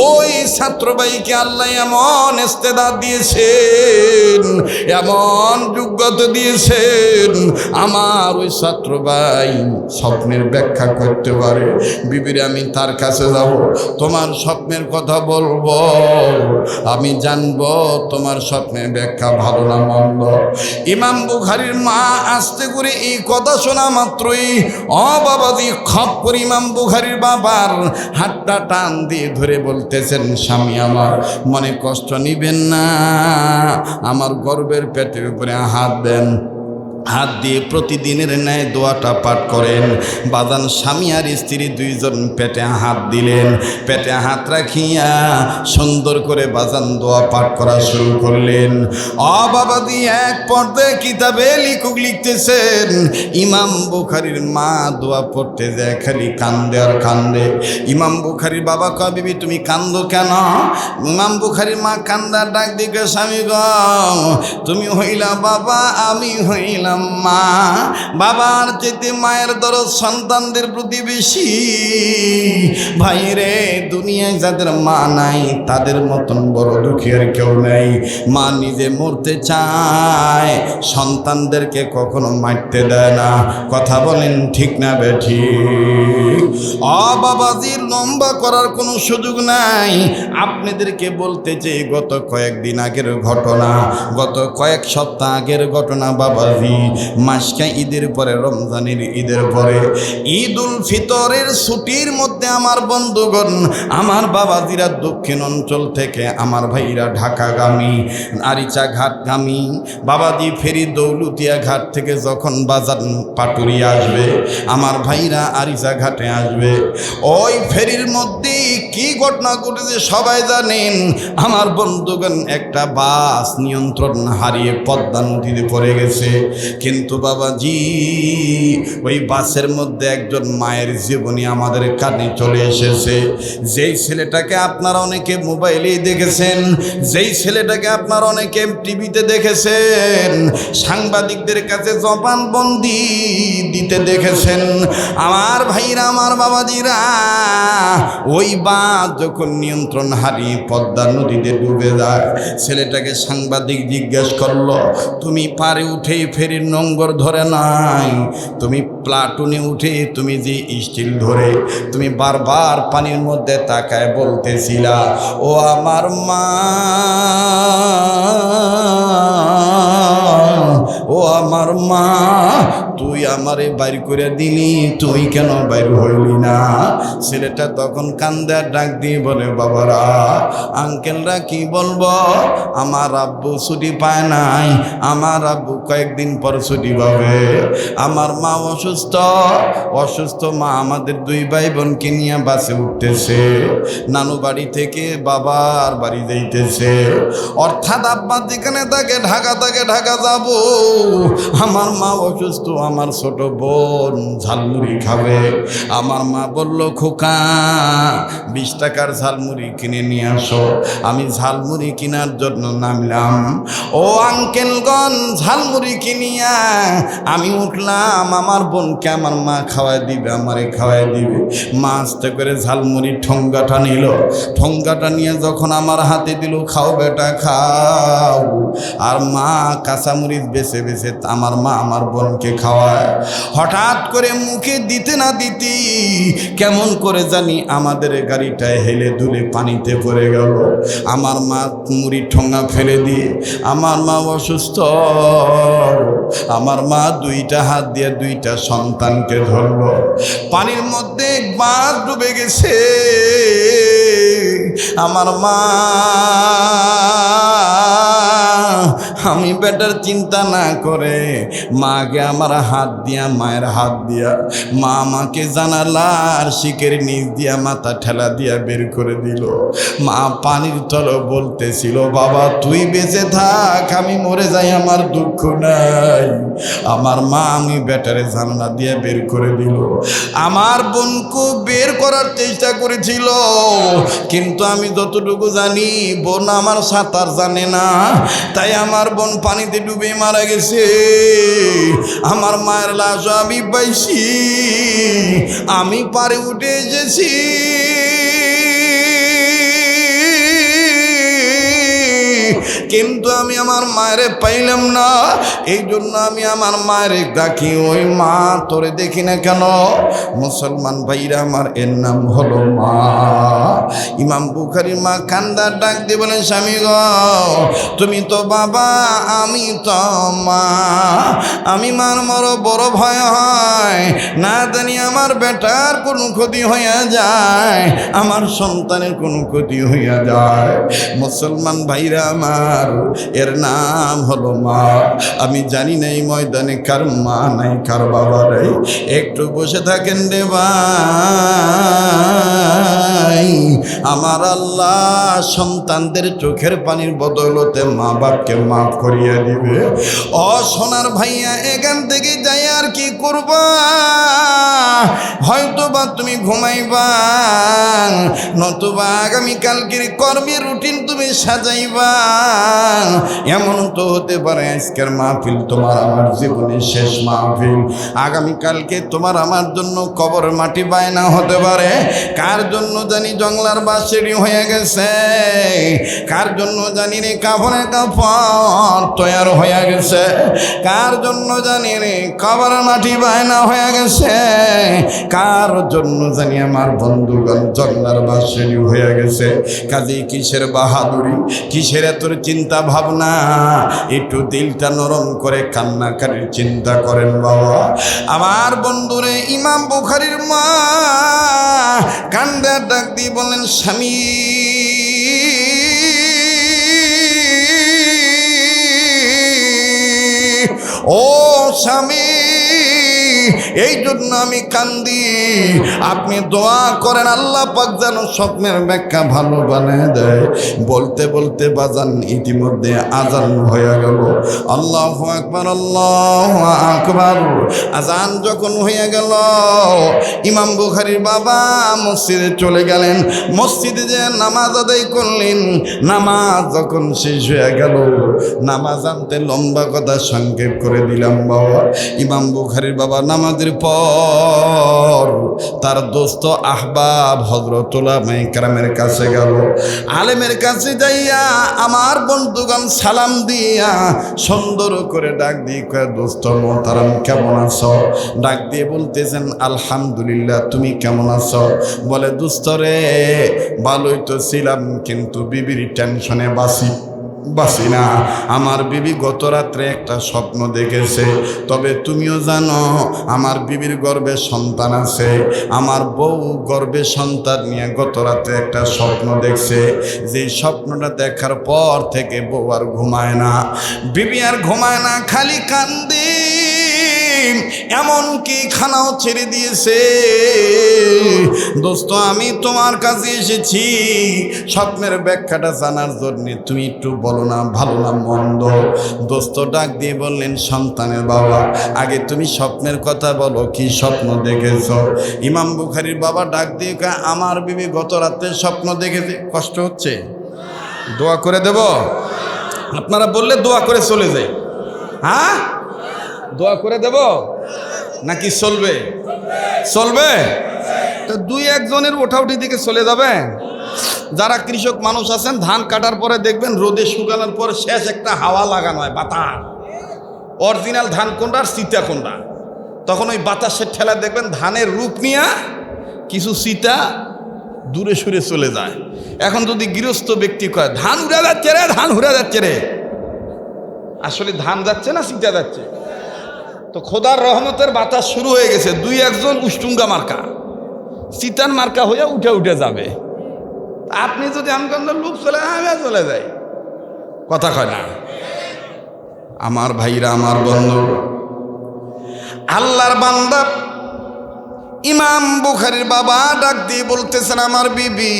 ওই ছাত্র ভাইকে আল্লাহ এমন ইস্তেদাদ দিয়েছেন, এমন যোগ্যতা দিয়েছেন, আমার ওই ছাত্র ভাই স্বপ্নের ব্যাখ্যা করতে পারে। বিবিরে আমি তার কাছে যাব, তোমার স্বপ্নের কথা বলবো, আমি জানবো তোমার স্বপ্নের ব্যাখ্যা ভালো না মন্দ। ইমাম বুখারীর মা আস্তে করে এই কথা শোনা মাত্রই ও বাবাজি খপ করে ইমাম বুখারীর বাবার হাতটা টান দিয়ে ধরে বলতেছেন, স্বামী আমার মনে কষ্ট নিবেন না, আমার গর্বের পেটের উপরে হাত দেন। হাত দিয়ে প্রতিদিনের ন্যায় দোয়াটা পাঠ করেন। বাজান স্বামী আর স্ত্রী দুইজন পেটে হাত দিলেন, পেটে হাত রাখিয়া সুন্দর করে বাজান দোয়া পাঠ করা শুরু করলেন। ও বাবাদি এক পর্দায় কিতাবে লিখুক লিখতেছেন, ইমাম বুখারীর মা দোয়া পড়তে যায় খালি কান্দে আর কান্দে। ইমাম বুখারীর বাবা কয়, বিবি তুমি কান্দো কেন? ইমাম বুখারীর মা কান্দার ডাক দিকে, স্বামী গো তুমি হইলা বাবা, আমি হইলাম মা, বাবার চেয়ে মায়ের দরদ সন্তানদের প্রতি বেশি। ভাইরে দুনিয়ায় যাদের মা নাই তাদের মতন বড় দুঃখী আর কেউ নাই। মা নিজে মরতে চায়, সন্তানদেরকে কখনো মারতে দেয় না। কথা বলেন ঠিক না বেঠিক? বাবাজির লম্বা করার কোনো সুযোগ নাই। আপনাদেরকে বলতে চাই গত কয়েকদিন আগের ঘটনা, গত কয়েক সপ্তাহ আগের ঘটনা। বাবাজি মাসকা ঈদের পরে, রমজানের ঈদের পরে, ঈদ উল ফিতরের ছুটির মধ্যে আমার বন্ধুগণ, আমার বাবাজিরা দক্ষিণ অঞ্চল থেকে, আমার ভাইরা ঢাকাগামী, আরিচা ঘাটগামী বাবাজি ফেরি দৌলতিয়া ঘাট থেকে যখন বাজার পাটুরিয়া আসবে, আমার ভাইরা আরিচা ঘাটে আসবে, ওই ফেরির মধ্যে কি ঘটনা ঘটেছে সবাই জানেন। আমার বন্ধুগণ একটা বাস নিয়ন্ত্রণ হারিয়ে পদ্মা নদীতে পড়ে গেছে। কিন্তু বাবাজি ওই বাসের মধ্যে একজন মায়ের জীবনী আমাদের কানে চলে এসেছে। যেই ছেলেটাকে আপনারা অনেকে মোবাইলেই দেখেছেন, যেই ছেলেটাকে আপনারা অনেকে টিভিতে দেখেছেন, সাংবাদিকদের কাছে জবানবন্দি দিতে দেখেছেন। আমার ভাইরা, আমার বাবাজিরা, ওই বাস যখন নিয়ন্ত্রণ হারিয়ে পদ্মা নদীতে ডুবে যায়, ছেলেটাকে সাংবাদিক জিজ্ঞেস করলো, তুমি পারে উঠে ফেরির নোঙ্গর ধরে নাই, তুমি প্লাটুনে উঠে তুমি যে স্টিল ধরে তুমি বারবার পানির মধ্যে তাকায় বলতেছিলা, ও আমার মা, ও আমার মা, তুই আমারে বাইর করে দিলি, তুই কেন বাইর হইলি না? ছেলেটা তখন কান্দে ডাক দিয়ে বলে, বাবারা, আঙ্কেলরা কি বলবো, আমার আব্বু ছুটি পায় নাই, আমার আব্বু কয়েকদিন পর ছুটি পাবে, আমার মা অসুস্থ, অসুস্থ মা আমাদের দুই ভাই বোনকে নিয়ে বাসে উঠতেছে, নানু বাড়ি থেকে বাবার বাড়ি যাইতেছে, অর্থাৎ আব্বা যেখানে থাকে ঢাকা থাকে ঢাকা যাব, আমার মা অসুস্থ, আমার ছোট বোন ঝালমুড়ি খাবে। আমার মা বলল, খোকা 20 টাকার ঝালমুড়ি কিনে নিয়ে আসো। আমি ঝালমুড়ি কেনার জন্য নামলাম। ও আঙ্কেলগণ, ঝালমুড়ি কিনিয়া আমি উঠলাম, আমার বোনকে আমার মা খাওয়াই দিবে, আমারে খাওয়াই দিবে। মা আস্তে করে ঝালমুড়ি ঠোঙ্গাটা নিল, ঠোঙ্গাটা নিয়ে যখন আমার হাতে দিল, খাও বেটা খাও, আর মা কাঁচামরিচ বেছে বেছে আমার মা আমার বোনকে খাওয়ায়। হঠাৎ করে মুখে দিতে না দিতে কেমন করে জানি আমাদের গাড়িটায় হেলে দুলে পানিতে পড়ে গেল। আমার মা মুড়ি ঠোঙ্গা ফেলে দিয়ে, আমার মা অসুস্থ, আমার মা দুইটা হাত দিয়ে দুইটা সন্তানকে ধরল। পানির মধ্যে একবার ডুবে গেছে আমার মা। আমি বেটার চিন্তা না করে মাকে আমার হাত দিয়া, মায়ের হাত দিয়া, মা আমাকে জানালার শিকের নিচ দিয়া মাথা ঠেলা দিয়া বের করে দিল। মা পানির তলে বলতেছিল, বাবা তুই বেঁচে থাক, আমি মরে যাই, আমার দুঃখ নাই। আমার মা আমি বেটারে জানালা দিয়ে বের করে দিল। আমার বোনকে বের করার চেষ্টা করেছিল, কিন্তু আমি যতটুকু জানি বোন আমার সাঁতার জানে না, তাই আমার বোন পানিতে ডুবে মারা গেছে। আমার মায়ের লাশ আমি পাইছি, আমি পারে উঠে এসেছি, কিন্তু আমি আমার মায়েরে পাইলাম না। এই জন্য আমি আমার মায়ের ডাকি, ওই মা তোরে দেখি না কেন? মুসলমান ভাইরা আমার, এর নাম হলো মা। ইমাম বুখারীর মা কান্দার ডাক দিয়ে বলেন, স্বামী গো, তুমি তো বাবা, আমি তো মা। আমি মার বড় ভয় হয়, না জানি আমার বেটার কোনো ক্ষতি হইয়া যায়, আমার সন্তানের কোনো ক্ষতি হইয়া যায়। মুসলমান ভাইরা আমার, এর নাম হলো মা। আমি জানি না এই ময়দানে কার মা নাই, কার বাবা নাই। একটু বসে থাকেন রে ভাই, আমার আল্লাহ সন্তানদের চোখের পানির বদৌলতে মা বাপকে মাফ করিয়ে দিবে। ও সোনার ভাইয়া, এখান থেকে যাই আর কি করবা? হয়তো বা তুমি ঘুমাইবা, নতুবা আগামীকালকের কর্মের রুটিন তুমি সাজাইবা। এমন তো হতে পারে আজকের মাহফিল তোমার আমার জীবনের শেষ মাহফিল। আগামীকালকে তোমার আমার জন্য কবর মাটি বায়না হতে পারে। কার জন্য জানি জংলার বাঁশি হয়ে গেছে, কার জন্য জানি রে কাফনের কাপড় তৈয়ার হয়ে গেছে, কার জন্য জানি রে কবর মাটি বায়না হয়ে গেছে, কার জন্য জানি আমার বন্ধুগণ জংলার বাঁশি হয়ে গেছে। কাজে কিসের বাহাদুরি, কিসের এত চিন্তা ভাবনা? একটু দিলটা নরম করে কান্নাকারির চিন্তা করেন বাবা। আমার বন্ধুরে ইমাম বুখারীর মা কান্দে ডাক দিয়ে বলেন, স্বামী ও স্বামী, এই জন্য আমি কান্দি, আপনি দোয়া করেন আল্লাহ পাক যেন স্বপ্নের ব্যাখ্যা ভালো বানিয়ে দেয়। বলতে বলতে বাজান ইতিমধ্যে আজান হয়ে গেল। আল্লাহু আকবার, আল্লাহু আকবার। আজান যখন হয়ে গেল, ইমাম বুখারীর বাবা মসজিদে চলে গেলেন। মসজিদে যে নামাজ আদায় করলেন, নামাজ যখন শেষ হয়ে গেল, নামাজ আনতে লম্বা কথা সংক্ষেপ করে দিলাম বাবা। ইমাম বুখারীর বাবা নামাজের পর তার দোস্ত আহবাব হযরত উলামায়ে কেরামের কাছে গেল। আলেমের কাছে যাইয়া আমার বন্ধুগণ সালাম দিয়া সুন্দর করে ডাক দিয়ে কয়, দোস্ত মোহতারাম কেমন আছো? ডাক দিয়ে বলতেছেন আলহামদুলিল্লাহ, তুমি কেমন আছো? বলে, দোস্ত রে ভালোই তো ছিলাম, কিন্তু বিবির টেনশনে বাসি না। আমার বিবি গত রাত্রে একটা স্বপ্ন দেখেছে। তবে তুমিও জানো আমার বিবির গর্ভে সন্তান আছে। আমার বউ গর্ভে সন্তান নিয়ে গত রাত্রে একটা স্বপ্ন দেখছে। যে স্বপ্নটা দেখার পর থেকে বউ আর ঘুমায় না, বিবি আর ঘুমায় না, খালি কান্দে। এমনকি খানাও ছেড়ে দিয়েছে। দোস্ত আমি তোমার কাছে এসেছি স্বপ্নের ব্যাখ্যাটা জানার জন্য, তুমি একটু বলো না ভালো না মন্দ। দোস্ত ডাক দিয়ে বললেন, সন্তানের বাবা আগে তুমি স্বপ্নের কথা বলো, কি স্বপ্ন দেখেছ? ইমাম বুখারীর বাবা ডাক দিয়ে কয়, আমার বিবি গত রাতে স্বপ্ন দেখেছে। কষ্ট হচ্ছে? দোয়া করে দেব? আপনারা বললে দোয়া করে চলে যাই। হ্যাঁ, দোয়া করে দেব নাকি চলবে? চলবে তো দুই একজনের ওঠাউঠি দিকে চলে যাবে। যারা কৃষক মানুষ আছেন, ধান কাটার পরে দেখবেন রোদে শুকানোর পর শেষ একটা হাওয়া লাগানো হয়, বাতাস। অরিজিনাল ধান কোনটা আর চিতা কোনটা, তখন ওই বাতাসের ঠেলা দেখবেন ধানের রূপ নিয়ে কিছু চিতা দূরে সরে চলে যায়। এখন যদি গৃহস্থ ব্যক্তি কয় ধান উড়ে যাচ্ছে রে, ধান উড়ে যাচ্ছে রে, আসলে ধান যাচ্ছে না চিতা যাচ্ছে? তো খোদার রহমতের বাতাস শুরু হয়ে গেছে, দুই একজন উষ্টুঙ্গা মার্কা চিতান মার্কা হয়ে উঠে উঠে যাবে। আপনি যদি আমগন্ধ লোক চলে যাই, কথা কয় না? আমার ভাইরা, আমার বন্ধু, আল্লাহর বান্দা ইমাম বুখারীর বাবা ডাক দিয়ে বলতেছেন, আমার বিবি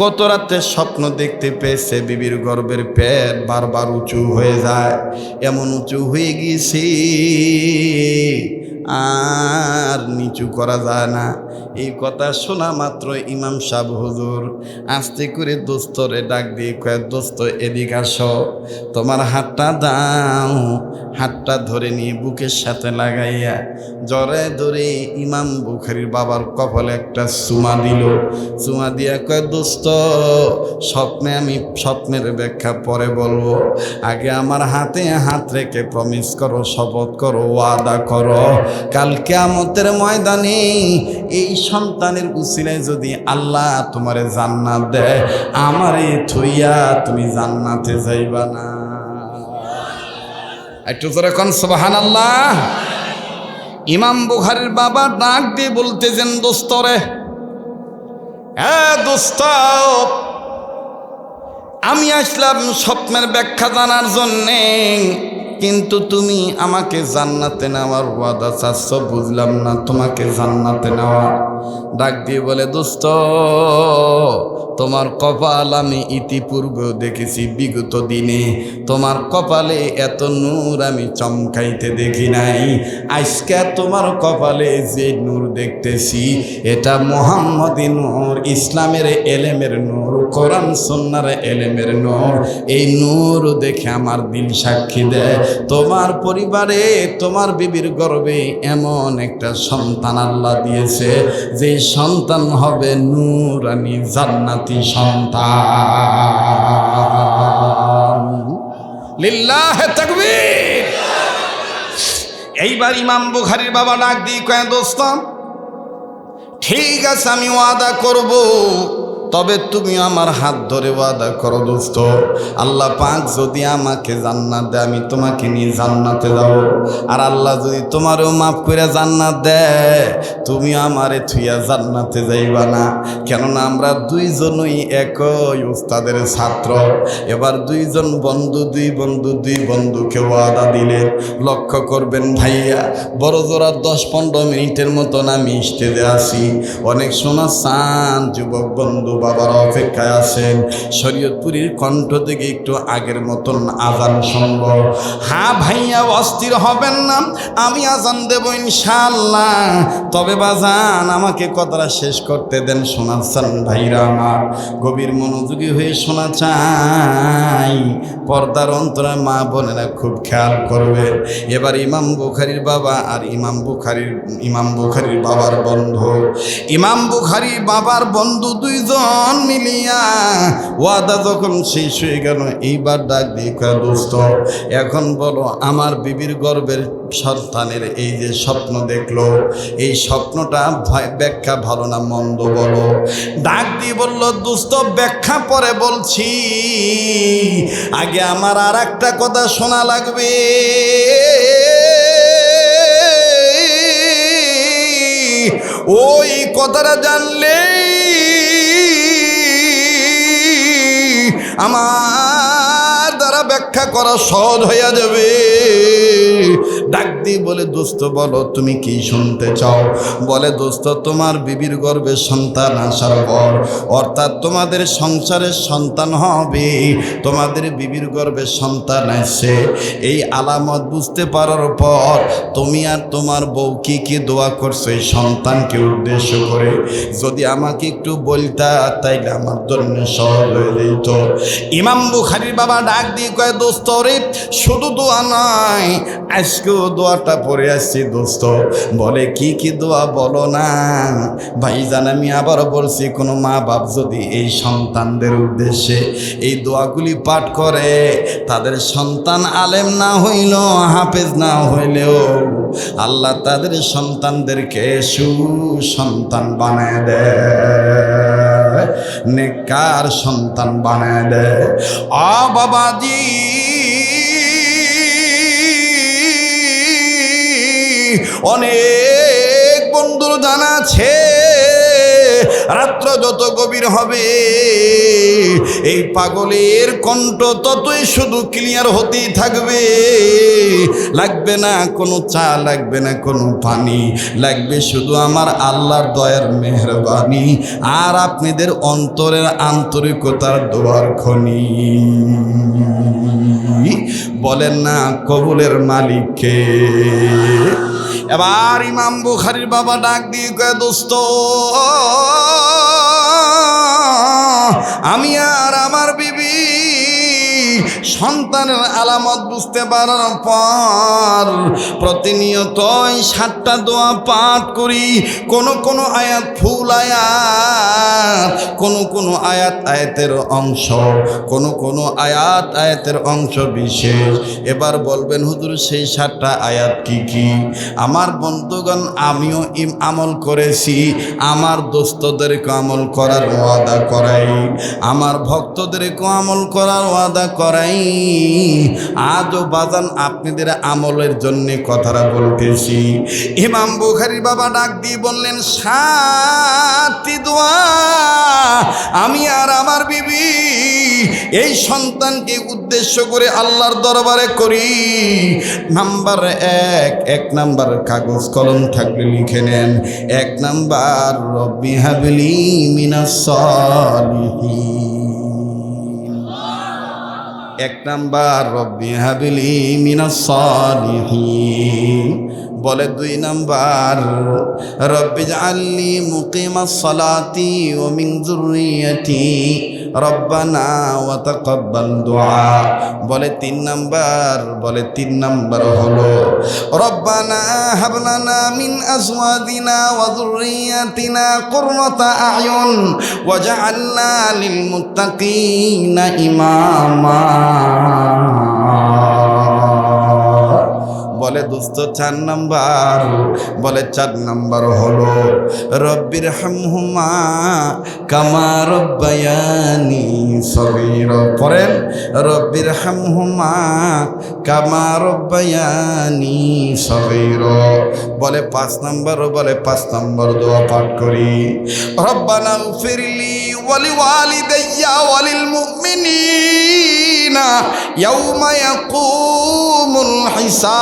গত রাতে স্বপ্ন দেখতে পেয়েছে, বিবির গর্ভের পেট বারবার উঁচু হয়ে যায়, এমন উঁচু হয়ে গিয়েছে আর নিচু করা যায় না। এই কথা শোনা মাত্র ইমাম সাহেব হুজুর আস্তে করে দোস্তরে ডাক দিয়ে কয়, দোস্ত এদিকে আসো, তোমার হাতটা দাও। হাতটা ধরে নিয়ে বুকের সাথে লাগাইয়া জরে ধরে ইমাম বুখারীর বাবার কপালে একটা চুমা দিল। চুমা দিয়া কয়, দোস্ত স্বপ্নে আমি স্বপ্নের ব্যাখ্যা পরে বলবো, আগে আমার হাতে হাত রেখে প্রমিস করো, শপথ করো, ওয়াদা করো, কাল কিয়ামতের ময়দানে এই সন্তানের উসিলায় যদি আল্লাহ তোমারে জান্নাত দেয়, আমারে থইয়া তুমি জান্নাতে যাইবা না। একটু জোরে কোন সুবহানাল্লাহ। ইমাম বুখারীর বাবা ডাক দিয়ে বলতেছেন, দোস্ত রে, দোস্ত আমি আসলাম স্বপ্নের ব্যাখ্যা জানার জন্যে, কিন্তু তুমি আমাকে জান্নাতে নেওয়ার ওয়াদা চাচ্ছ, বুঝলাম না তোমাকে জান্নাতে নেওয়া। ডাক দিয়ে বলে, দোস্ত তোমার কপাল আমি ইতিপূর্বেও দেখেছি, বিগত দিনে তোমার কপালে এত নূর আমি চমকাইতে দেখি নাই। আজকে তোমার কপালে যে নূর দেখতেছি, এটা মুহাম্মদী নূর, ইসলামের এলেমের নূর, কোরআন সুন্নাহর এলেমের নূর। এই নূর দেখে আমার দিল সাক্ষী দেয়, তোমার পরিবারে তোমার বিবির গর্ভে এমন একটা সন্তান আল্লাহ দিয়েছে, যে সন্তান হবে নূরানী জান্নাতি সন্তান। লিল্লাহে তাকবীর। এইবার ইমাম বুখারীর বাবা ডাক দিয়ে কয়, দোস্ত ঠিক আছে আমি ওয়াদা করব, তবে তুমি আমার হাত ধরে ওয়াদা করো, দোস্ত আল্লাহ পাক যদি আমাকে জান্নাত দেয়, আমি তোমাকে নিয়ে জান্নাতে যাব। আর আল্লাহ যদি তোমারও মাফ করে জান্নাত দেয়, তুমি আমারে থুইয়া জান্নাতে যাইবা না। কেননা আমরা দুইজনই একই উস্তাদের ছাত্র। এবার দুই বন্ধুকে ওয়াদা দিলেন। লক্ষ্য করবেন ভাইয়া, বড় জোড়া 10-15 মিনিটের মতন আমি স্টেজে আসি। অনেক সময় চান যুবক বন্ধু বাবার অপেক্ষায় আছেন, শরীয়তপুরীর কণ্ঠ থেকে একটু আগের মতন আজান শুনব। হ্যাঁ ভাইয়া, অস্থির হবেন না, আমি আজান দেব ইনশাআল্লাহ। তবে বাজান আমাকে কথাটা শেষ করতে দেন। শোনাচ্ছেন ভাইরা আমার, গভীর মনোযোগী হয়ে শোনা চাই। পর্দার অন্তরে মা বোনেরা খুব খেয়াল করবে। এবার ইমাম বুখারীর বাবা আর ইমাম বুখারীর বাবার বন্ধু, ইমাম বুখারীর বাবার বন্ধু দুইজন মিলিয়া ওয়াদা যখন শেষ হয়ে গেল, এইবার ডাক দিয়ে কয়, দোস্ত এখন বলো আমার বিবির গর্ভের সন্তানের এই যে স্বপ্ন দেখলো, এই স্বপ্নটা ব্যাখ্যা ভালো না মন্দ বলো। ডাক দিয়ে বলল, দোস্ত ব্যাখ্যা পরে বলছি, আগে আমার আর একটা কথা শোনা লাগবে। ওই কথাটা জানলে আমার দ্বারা ব্যাখ্যা করা সহজ হইয়া যাবে। ডাক দিয়ে বলে, দোস্ত বলো তুমি কি শুনতে চাও? বলে, দোস্ত তোমার বিবির গর্ভে সন্তান আসার পর, অর্থাৎ তোমাদের সংসারের সন্তান হবে, তোমাদের বিবির গর্ভে সন্তান আসছে, এই আলামত বুঝতে পারার পর তুমি আর তোমার বউ কি কি দোয়া করছো এই সন্তানকে উদ্দেশ্য করে, যদি আমাকে একটু বলতা তাইলে আমার জন্য সহজ হয়ে যেত। ইমাম বুখারীর বাবা ডাক দিয়ে কয়, দোস্ত রে, শুধু দোয়া নয়, আজকেও দোয়াটা পড়ে আসছি দোস্ত। বলে, কি কি দোয়া বলো না। ভাইজান আমি আবার বলছি, কোনো মা বাপ যদি এই সন্তানদের উদ্দেশ্যে এই দোয়াগুলি পাঠ করে, তাদের সন্তান আলেম না হইল, হাফেজ না হইলেও আল্লাহ তাদের সন্তানদেরকে সুসন্তান বানায় দেয়, নেককার সন্তান বানায় দেয়। আ বাবাজি, অনেক বন্ধুর জানা আছে, রাত্র যত গভীর হবে এই পাগলের কণ্ঠ ততই শুধু ক্লিয়ার হতেই থাকবে। লাগবে না কোনো চা, লাগবে না কোনো পানি, লাগবে শুধু আমার আল্লাহর দয়ার মেহেরবানি আর আপনাদের অন্তরের আন্তরিকতার দোয়ার খনি। বলেন না কবুলের মালিককে। এবার ইমাম বুখারীর বাবা ডাক দিয়ে কয়, দোস্ত আমি আর আমার বিবি সন্তানের আলামত বুঝতে পারার পর প্রতিনিয়তই 7টা দোয়া পাঠ করি। কোন আয়াত ফুল আয়াত, কোন আয়াতের অংশ, কোন আয়াতের অংশ বিশেষ। এবার বলবেন হুজুর সেই 7টা আয়াত কি কি? আমার বন্ধুগণ, আমিও আমল করেছি, আমার দোস্তদেরকে আমল করার ওয়াদা করাই, আমার ভক্তদেরকে আমল করার ওয়াদা করাই। আজও বাজান আপনাদের আমলের জন্য কথাটা বলতেছি। ইমাম বুখারীর বাবা ডাক দিয়ে বললেন, 7টি দোয়া আমি আর আমার বিবি এই সন্তানকে উদ্দেশ্য করে আল্লাহর দরবারে করি। নাম্বার 1, নাম্বার কাগজ কলম থাকলে লিখে নেন। 1 নাম্বার, রব্বি হাবলি মিনাস সালিহিন। 1 নাম্বার, রব্বি হাবলি মিনাস সালিহিন। বলে 2 নাম্বার, রব্বি জাআলনি মুকিমাস সালাতি ওয়া মিন যুররিয়াতি রব্বানা ওয়া তাকাব্বাল দুআ। বলে 3 নাম্বার হলো, রব্বানা হাবলানা মিন আজওয়াজিনা ওয়া যুররিয়াতিনা কুররাতা আ'য়ুন ওয়াজআলনা লিল মুত্তাকিনা ইমামা। বলে দোস্ত 4 নাম্বার, বলে 4 নাম্বার হলো, রব্বির হামহুমা কামা রব্বায়ানি সগীরা। পড়েন, রব্বির হামহুমা কামা রব্বায়ানি সগীরা। বলে 5 নাম্বার, বলে 5 নাম্বার দোয়া পাঠ করি, রব্বানা গফিরলি ওয়া লিওয়ালিদাইয়া ওয়া লিল মুমিনিনা ইয়াওমা ইয়াকুমুল হিসাব।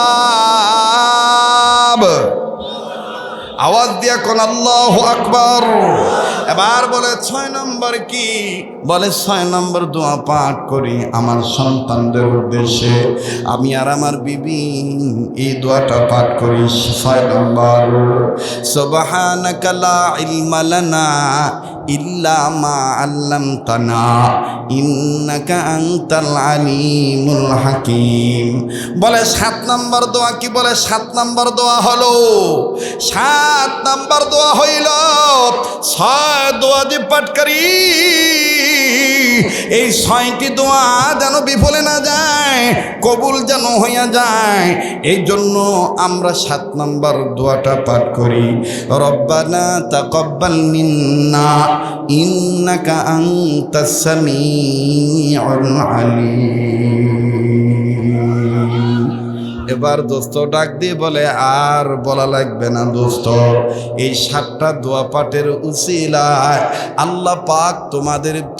আওয়াজ দিয়া কোন আল্লাহু আকবার। এবার বলে 6 নম্বর কি? বলে 6 নম্বর দোয়া পাঠ করি আমার সন্তানদের উদ্দেশ্যে। আমি আর আমার বিবি এই দোয়াটা পাঠ করি। 6 নম্বর, সুবহানাকা লা ইলমা লানা ইল্লা মা আল্লামতানা ইন্নাকা আনতাল আলিমুল হাকিম। বলে 7 নম্বর দোয়া কি? বলে 7 নম্বর দোয়া হলো, 7 নম্বর দোয়া হইল 6 দোয়া যে পাঠ করি এই 6টি দোয়া যেন বিফলে না যায়, কবুল যেন হইয়া যায়। এই জন্য আমরা 7 নম্বর দোয়াটা পাঠ করি, রব্বানা তাকাব্বাল মিন্না ইন্নাকা আনতাস সামিউল আলিম। এবার দোস্ত ডাক দিয়ে বলে আর বলা লাগবে না দোস্ত, এই 7টা দোয়া পাঠের উসিলায় আল্লাহ পাক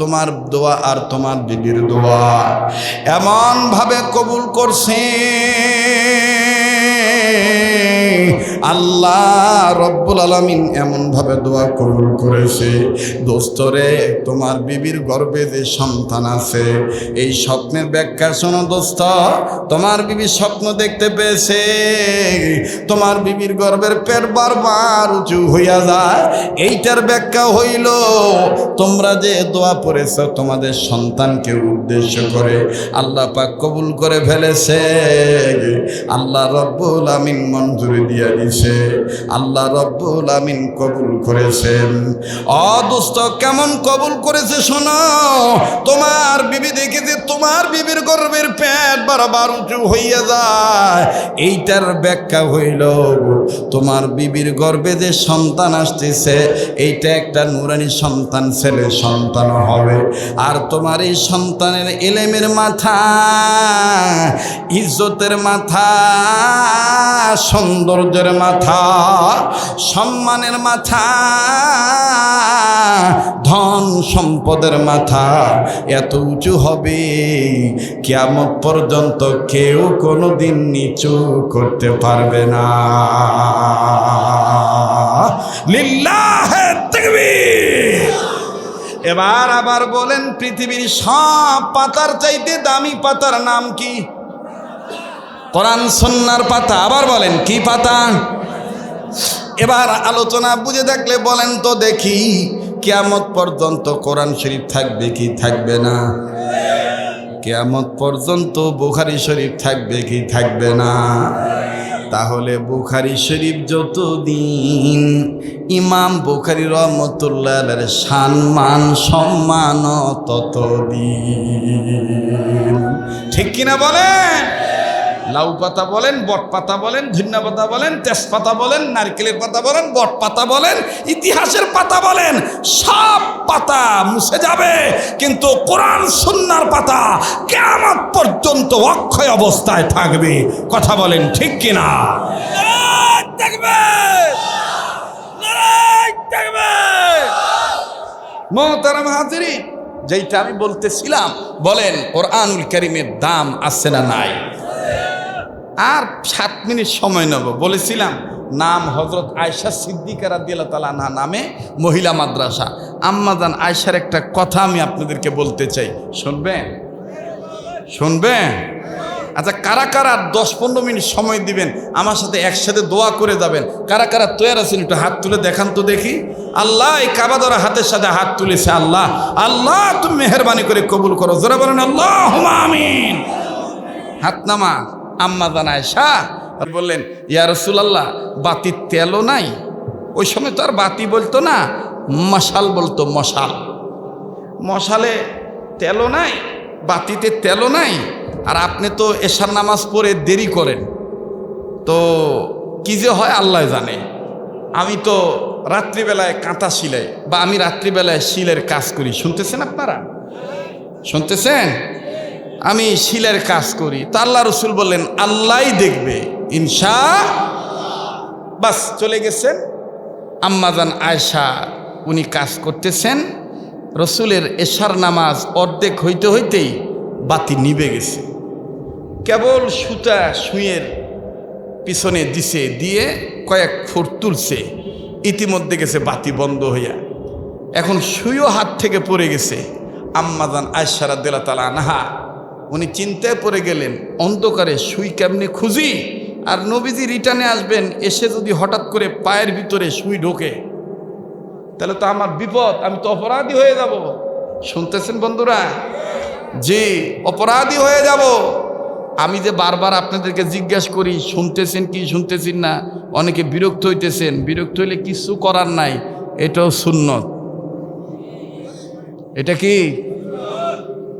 তোমার দোয়া আর তোমার বিবির দোয়া এমন ভাবে কবুল করছে। আল্লাহ রব্বুল আলামিন এমন ভাবে দোয়া কবুল করেছে। দোস্তরে, তোমার বিবির গর্ভে যে সন্তান আছে এই স্বপ্নের ব্যাখ্যা শোনো দোস্ত। তোমার বিবি স্বপ্ন দেখতে পেয়েছে তোমার বিবির গর্ভের পেট বারবার উঁচু হইয়া যায়। এইটার ব্যাখ্যা হইল তোমরা যে দোয়া পড়েছ তোমাদের সন্তানকে উদ্দেশ্য করে আল্লাহ পাক কবুল করে ফেলেছে। আল্লাহ রব্বুল আমিন মঞ্জুরি দিয়ে দিছে, আল্লাহ রব্বুল আমিন কবুল করেছেন। দোস্ত কেমন কবুল করেছে শোনো। তোমার বিবি দেখেছে তোমার বিবির গর্ভের পেট বারবার উঁচু হইয়া যায়। এইটার ব্যাখ্যা হইল তোমার বিবির গর্ভে যে সন্তান আসতেছে এইটা একটা নুরানি সন্তান, ছেলে সন্তান হবে। আর তোমার এই সন্তানের ইলমের মাথা, ইজ্জতের মাথা, সৌন্দর্যের মাথা, সম্মানের মাথা, ধন সম্পদের মাথা এত উঁচু হবে কিয়ামত পর্যন্ত কেউ কোনোদিন নিচু করতে পারবে না। লিল্লাহে তাকবীর। এবার আবার বলেন পৃথিবীর সব পাতার চাইতে দামি পাতার নাম কি? কোরআন সুন্নাহর পাতা। আবার বলেন কি পাতা? এবার আলোচনা বুঝে থাকলে বলেন তো দেখি, কিয়ামত পর্যন্ত কোরআন শরীফ থাকবে কি থাকবে না? কিয়ামত পর্যন্ত বুখারী শরীফ থাকবে কি থাকবে না? তাহলে বুখারী শরীফ যতদিন, ইমাম বুখারী রহমতুল্লাহ আলাইহির সম্মান সম্মান ততদিন। ঠিক কিনা বলেন? লাউ পাতা বলেন, বট পাতা বলেন, ধনিয়া পাতা বলেন, তেজপাতা বলেন, নারকেলের পাতা বলেন, বট পাতা বলেন, ইতিহাসের পাতা বলেন, সব পাতা মুছে যাবে, কিন্তু কোরআন সুন্নাহর পাতা কিয়ামত পর্যন্ত অক্ষয় অবস্থায় থাকবে। কথা বলেন ঠিক কিনা? মোহতারাম হাজিরিন, যেইটা আমি বলতেছিলাম, বলেন কোরআনুল কারীমের দাম আছে না নাই? আর 7 মিনিট সময় নেব। বলেছিলাম নাম হযরত আয়েশা সিদ্দিকা রাদিয়াল্লাহু তাআলা আনহা নামে মহিলা মাদ্রাসা। আম্মাজান আয়েশার একটা কথা আমি আপনাদেরকে বলতে চাই, শুনবেন? শুনবেন? আচ্ছা, কারা কারা 10-15 মিনিট সময় দিবেন, আমার সাথে একসাথে দোয়া করে যাবেন? কারা কারা তৈরি আছেন একটু হাত তুলে দেখান তো দেখি। আল্লাহ এই কাবা ধরা হাতের সাথে হাত তুলেছে, আল্লাহ আল্লাহ তুমি মেহেরবানি করে কবুল করো। জোরে বলেন আল্লাহুম্মা আমিন। হাত নামা। আম্মাজান আয়েশা বললেন, ইয়া রাসূলুল্লাহ, বাতির তেলও নাই। ওই সময় তো আর বাতি বলতো না, মশাল বলতো। মশাল, মশালে তেলও নাই, বাতিতে তেলও নাই। আর আপনি তো এশার নামাজ পড়ে দেরি করেন, তো কি যে হয় আল্লাহ জানে। আমি তো রাত্রিবেলায় কাঁথা সিলাই, বা আমি রাত্রিবেলায় শিলের কাজ করি। শুনতেছেন আপনারা? শুনতেছেন? আমি শিলের কাজ করি। তা আল্লাহ রসুল বললেন আল্লাহই দেখবে ইনশাআল্লাহ। বাস চলে গেছেন। আম্মাজান আয়েশা উনি কাজ করতেছেন, রসুলের এশার নামাজ অর্ধেক হইতে হইতেই বাতি নিভে গেছে। কেবল সুতা সুঁয়ের পিছনে দিছে, দিয়ে কয়েক ফুট তুলছে, ইতিমধ্যে গেছে বাতি বন্ধ হইয়া। এখন সুইও হাত থেকে পড়ে গেছে। আম্মাজান আয়েশা রাদিয়াল্লাহু তাআলা আনহা উনি চিন্তায় পড়ে গেলেন, অন্ধকারে সুই কেমনে খুঁজি, আর নবীজি রিটার্নে আসবেন, এসে যদি হঠাৎ করে পায়ের ভিতরে সুই ঢোকে তাহলে তো আমার বিপদ, আমি তো অপরাধী হয়ে যাব। শুনতেছেন বন্ধুরা? জি, অপরাধী হয়ে যাব। আমি যে বারবার আপনাদেরকে জিজ্ঞাসা করি শুনতেছেন কি শুনতেছেন না, অনেকে বিরক্ত হইতেছেন, বিরক্ত হইলে কিছু করার নাই, এটাও সুন্নত। এটা কি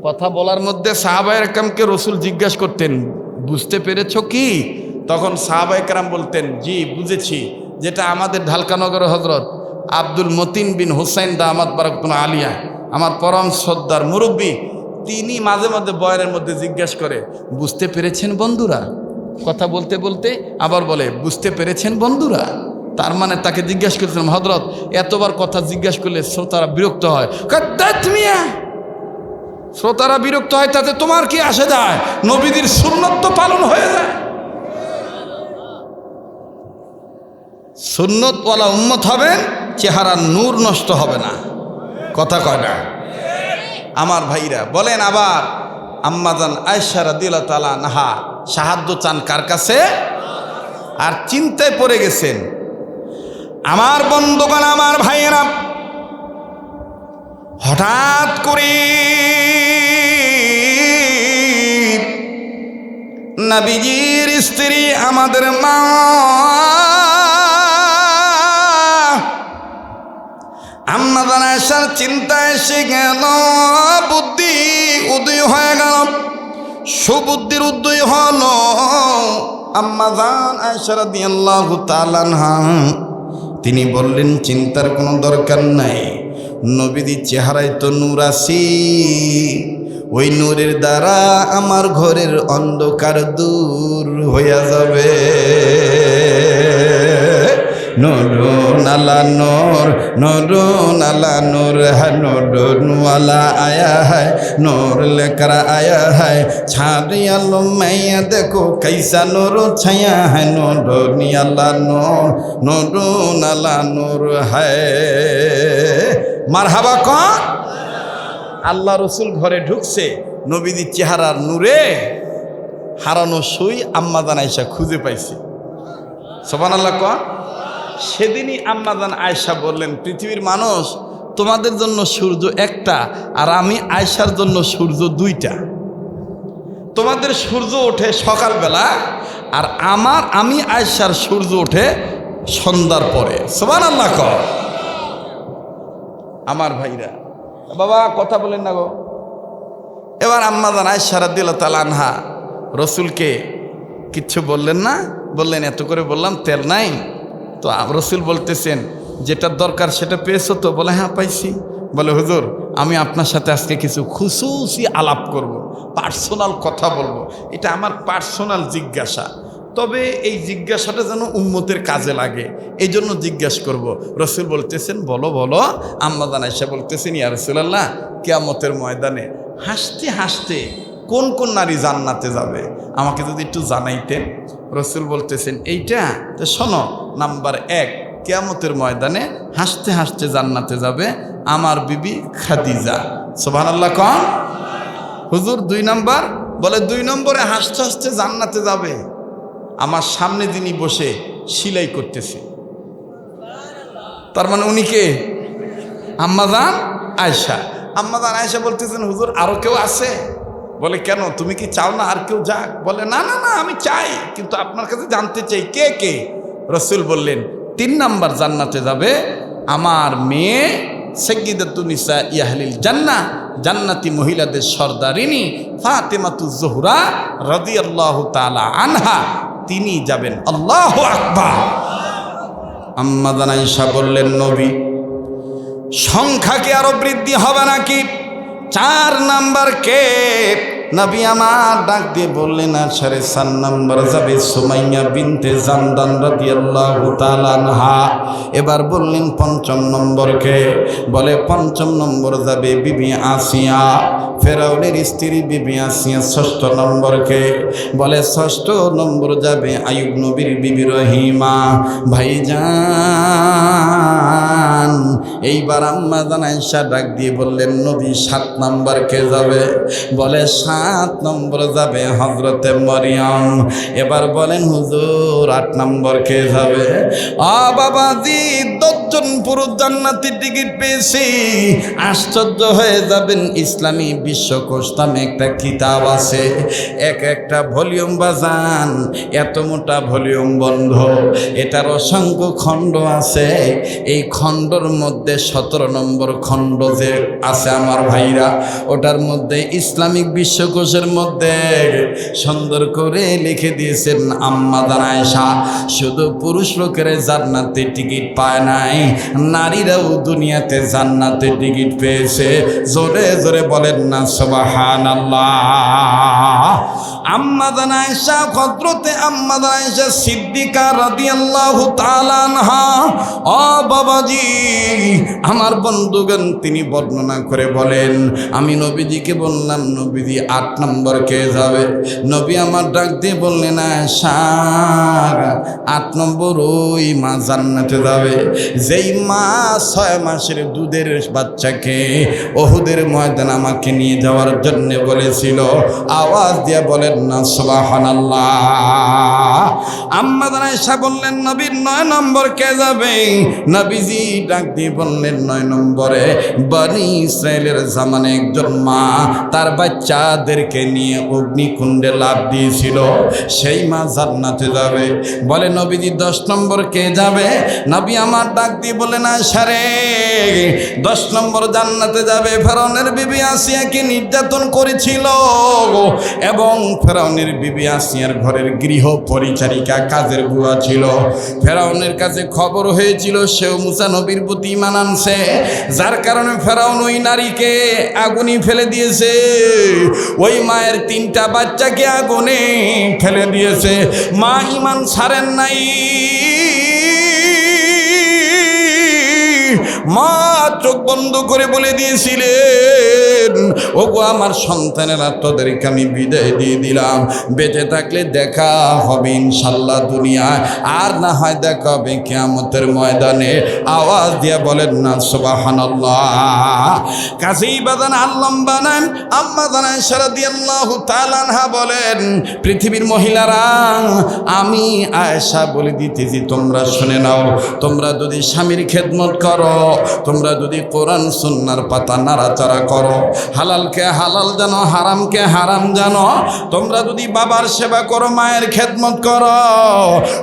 কথা বলার মধ্যে সাহাবায়ে কেরামকে রসুল জিজ্ঞাসা করতেন, বুঝতে পেরেছ কি? তখন সাহাবায়ে কেরাম বলতেন, জি বুঝেছি। যেটা আমাদের ঢালকানগর হজরত আব্দুল মতিন বিন হুসাইন দামাত বারাকাতুহু আলিয়া, আমার পরম শ্রদ্ধার মুরব্বী, তিনি মাঝে মাঝে বয়ানের মধ্যে জিজ্ঞাসা করে, বুঝতে পেরেছেন বন্ধুরা? কথা বলতে বলতে আবার বলে, বুঝতে পেরেছেন বন্ধুরা? তার মানে তাকে জিজ্ঞাসা করেছিলাম, হযরত এতবার কথা জিজ্ঞাসা করলে শ্রোতারা বিরক্ত হয়। কাদ্দাত মিয়া, শ্রোতারা বিরক্ত হয় তাতে তোমার কি আসে যায়? নবীদের সুন্নত তো পালন হয়ে যায়। সুন্নতওয়ালা উম্মত হবেন, চেহারার নূর নষ্ট হবে না। কথা কয় না আমার ভাইরা? বলেন আবার, আম্মাজান আয়েশা রাদিয়াল্লাহু তাআলা আনহা সাহায্য চান কার কাছে? আর চিন্তায় পড়ে গেছেন। আমার বন্ধুগণ, আমার ভাইয়েরা, হঠাৎ করে নবীজির স্ত্রী আমাদের মা আম্মাজান আয়েশার চিন্তা এসে গেল, বুদ্ধি উদয় হয়ে গেল, সুবুদ্ধির উদয় হলো। আম্মাজান আয়েশা রাদিয়াল্লাহু তাআলা আনহা তিনি বললেন, চিন্তার কোনো দরকার নাই, নবীদের চেহারায় তো নূর আছে, ওই নূরের দ্বারা আমার ঘরের অন্ধকার দূর হইয়া যাবে। নূরুন আলা নূর, নূরুন আলা নূর, হ্যাঁ নূরুন ওয়ালা আয়া है, नूर लेकर आया है, छाड़ी आलो मैया देखो कैसा नूर छाया है, नूरुन अला नूर, नूरुन अला नूर है। মারহাবা কন। আল্লাহ রসুল ঘরে ঢুকছে, নবীদের চেহারার নূরে হারানো সুই আম্মাজান আয়েশা খুঁজে পাইছে। সুবহানাল্লাহ কন। সেদিনই আম্মাজান আয়েশা বললেন, পৃথিবীর মানুষ, তোমাদের জন্য সূর্য একটা, আর আমি আয়েশার জন্য সূর্য দুইটা। তোমাদের সূর্য ওঠে সকালবেলা, আর আমি আয়েশার সূর্য ওঠে সন্ধ্যার পরে। সুবহানাল্লাহ কন। আমার ভাইরা, বাবা কথা বলেন না গো। এবার আম্মাজান আয়েশা রাদিয়াল্লাহু তাআলা আনহা রসুলকে কিচ্ছু বললেন না, বললেন এত করে বললাম তেল নাই। তো রসুল বলতেছেন, যেটার দরকার সেটা পেয়েছো তো? বলে হ্যাঁ পাইছি। বলে হুজুর, আমি আপনার সাথে আজকে কিছু খুশুসি আলাপ করব, পার্সোনাল কথা বলবো, এটা আমার পার্সোনাল জিজ্ঞাসা, তবে এই জিজ্ঞাসাটা যেন উম্মতের কাজে লাগে, এই জন্য জিজ্ঞাসা করব। রসুল বলতেছেন, বলো বলো। আম্মাজান আয়েশা বলতেছেন, ইয়া রাসূলুল্লাহ, কিয়ামতের ময়দানে হাসতে হাসতে কোন কোন নারী জান্নাতে যাবে আমাকে যদি একটু জানাইতেন। রসুল বলতেছেন, এইটা তো শোনো, নাম্বার 1, কিয়ামতের ময়দানে হাসতে হাসতে জান্নাতে যাবে আমার বিবি খাদিজা। সুবহানাল্লাহ কন। হুজুর 2 নাম্বার? বলে 2 নম্বরে হাসতে হাসতে জান্নাতে যাবে আমার সামনে যিনি বসে সেলাই করতেছে। তার মানে উনি কে? আম্মাজান আয়েশা। আম্মাজান আয়েশা বলতেছেন, হুজুর আরো কেউ আছে? বলে কেন, তুমি কি চাও না আর কেউ যাক? বলে না না না, আমি চাই, কিন্তু আপনার কাছে জানতে চাই কে কে। রসুল বললেন, 3 নাম্বার জান্নাতে যাবে আমার মেয়ে সাইয়্যিদাতুন নিসা আহলিল জান্নাহ, জান্নাতি মহিলাদের সর্দারিনী ফাতেমাতুজ জোহরা রাদিয়াল্লাহু তাআলা আনহা, তিনি যাবেন। আল্লাহু আকবার। আম্মাজান আয়েশা বললেন, নবী সংখ্যা কি আরো বৃদ্ধি হবে নাকি? 4 নাম্বার কে? নবী আমার ডাক দিয়ে বললেন, 4.5 নম্বর যাবে সুমাইয়া বিনতে জামদান রাদিয়াল্লাহু তাআলা আনহা। এবার বললেন 5ম নম্বরকে, বলে 5ম নম্বর যাবে বিবি আসিয়া, ফেরাউনের স্ত্রী বিবি আসিয়া। 6ষ্ঠ নম্বরকে, বলে 6ষ্ঠ নম্বর যাবে আইয়ুব নবীর বিবি রহিমা। ভাইজান এইবার আম্মা জান আয়েশা ডাক দিয়ে বললেন, নবী 7 নম্বর কে যাবে? বলে 7 নম্বর যাবে হযরতে মরিয়ম। এবার বলেন হুজুর 8 নম্বর কে যাবে? বাবাজি 10 জন পুরুষ জান্নাতের টিকিট পেয়েছি। আশ্চর্য হয়ে যাবেন, ইসলামী বিশ্বকোষ নামে একটা কিতাব আছে, একটা ভলিউম বাজান, এত মোটা ভলিউম বন্ধ, এটার অসংখ্য খণ্ড আছে। এই খণ্ডর মধ্যে 17 নম্বর খণ্ড যে আছে আমার ভাইরা, ওটার মধ্যে ইসলামিক বিশ্বকোষের মধ্যে সুন্দর করে লিখে দিয়েছেন আম্মা জান আয়েশা শুধু পুরুষ লোকেরা জান্নাতের টিকিট পায় নাই, নারীরাও দুনিয়াতে জান্নাতের টিকিট পেয়েছে। জোরে জোরে বলেন না সুবহানাল্লাহ। আম্মা জান আয়েশা, হযরতে আম্মা জান আয়েশা সিদ্দিকা রাদিয়াল্লাহু তাআলা আনহা, ও বাবাজি আমার বন্ধুগণ, তিনি বর্ণনা করে বলেন, আমি নবীজিকে বললাম, নবীজি 8 নম্বর কে যাবে? নবী আমার ডাক দিয়ে বললেন, আয়েশা 8 নম্বর ওই মা জান্নাতে যাবে যেই মা 6 মাসের দুধের বাচ্চাকে উহুদের ময়দানে আমাকে নিয়ে যাওয়ার জন্য বলেছিল। আওয়াজ দিয়ে বলেন না সুবহানাল্লাহ। আম্মা জান আয়েশা বললেন, নবীর 9 নম্বর কে যাবে? নবীজি ডাক দিয়ে বললেন, 9 নম্বরে বনি ইসরায়েলের জামানে একজন মা তার বাচ্চাদেরকে নিয়ে অগ্নিকুণ্ডে লাফ দিয়েছিল, সেই মা জান্নাতে যাবে। বলে নবীজি 10 নম্বর কে যাবে? নবী আমার ডাক দিয়ে বলেন, আয়েশা রে 10 নম্বর জান্নাতে যাবে ফেরাউনের বিবি আসিয়াকে নির্যাতন করেছিল এবং ফেরাউনের বিবি আসিয়ার ঘরের গৃহ পরিচারিকা কাজের বুয়া ছিল। ফেরাউনের কাছে খবর হয়েছিল সেও মুসা নবীর প্রতি ঈমান আনছে, যার কারণে ফেরাউন ওই নারীকে আগুনে ফেলে দিয়েছে। ওই মায়ের 3টা বাচ্চাকে আগুনে ফেলে দিয়েছে। মা ঈমান ছাড়েন নাই, মা চোখ বন্ধ করে বলে দিয়েছিলেন, ওগো আমার সন্তানেরা, তোদেরকে আমি বিদায় দিয়ে দিলাম, বেঁচে থাকলে দেখা হবে ইনশাল্লাহ দুনিয়ায়, আর না হয় দেখা হবে কিয়ামতের ময়দানে। আওয়াজ দিয়ে বলেন না সুবহানাল্লাহ। কাজী বাদান আল্লাম বানান আম্মা জান আয়েশা রাদিয়াল্লাহু তাআলা আনহা বলেন, পৃথিবীর মহিলারা, আমি আয়েশা বলে দিতেছি, তোমরা শুনে নাও, তোমরা যদি স্বামীর খেদমত করো, তোমরা যদি কোরআন সুন্নাহর পাতা নাড়াচাড়া করো, হালালকে হালাল জানো, হারামকে হারাম জানো, তোমরা যদি বাবার সেবা করো, মায়ের খেদমত করো,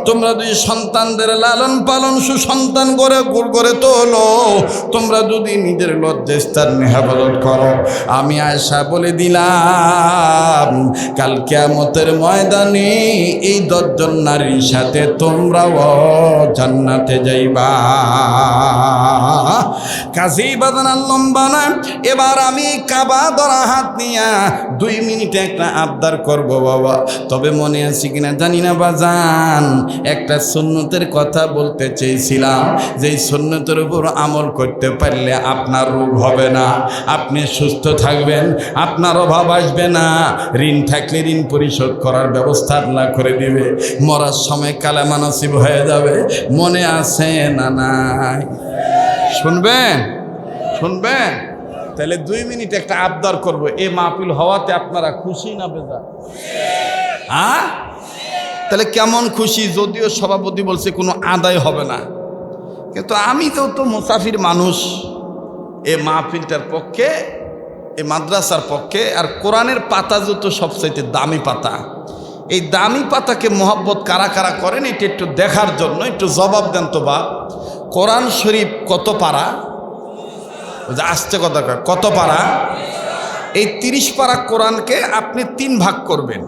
তোমরা যদি সন্তানদের লালন পালন সুসন্তান করে তোলো, তোমরা যদি নিজের লজ্জাস্থান হেফাজত করো, আমি আয়েশা বলে দিলাম কাল কিয়ামতের ময়দানে এই 10 জন নারীর সাথে তোমরাও জান্নাতে যাইবা। কাজী বাদান লম্বা না। এবার আমি কাবা ধরা হাত নিয়া 2 মিনিটে একটা আবদার করব বাবা, তবে মনে আছে কিনা জানি না বাজান, একটা সুন্নতের কথা বলতে চেয়েছিলাম, যেই সুন্নতের উপর আমল করতে পারলে আপনার রোগ হবে না, আপনি সুস্থ থাকবেন, আপনার অভাব আসবে না, ঋণ থাকলে ঋণ পরিশোধ করার ব্যবস্থা আল্লাহ করে দিবে, মরার সময় কালেমা নসিব হয়ে যাবে। মনে আছে না নাই? শুনবেন শুনবেন? তাহলে 2 মিনিট একটা আবদার করব, এই মাহফিল হওয়াতে আপনারা খুশি না বেজার? হ্যাঁ, তাহলে কেমন খুশি? যদিও সভাপতি বলছে কোনো আদায় হবে না, কিন্তু আমি তো মুসাফির মানুষ, এই মাহফিলটার পক্ষে, এই মাদ্রাসার পক্ষে। আর কোরআনের পাতা যত সবচাইতে দামি পাতা, এই দামি পাতাকে মহব্বত কারা কারা করেন এটা একটু দেখার জন্য একটু জবাব দেন তো বা। কোরআন শরীফ কত পারা? আসছে কথা কয়, কত পারা? এই 30 পারা কোরআনকে আপনি 3 ভাগ করবেন,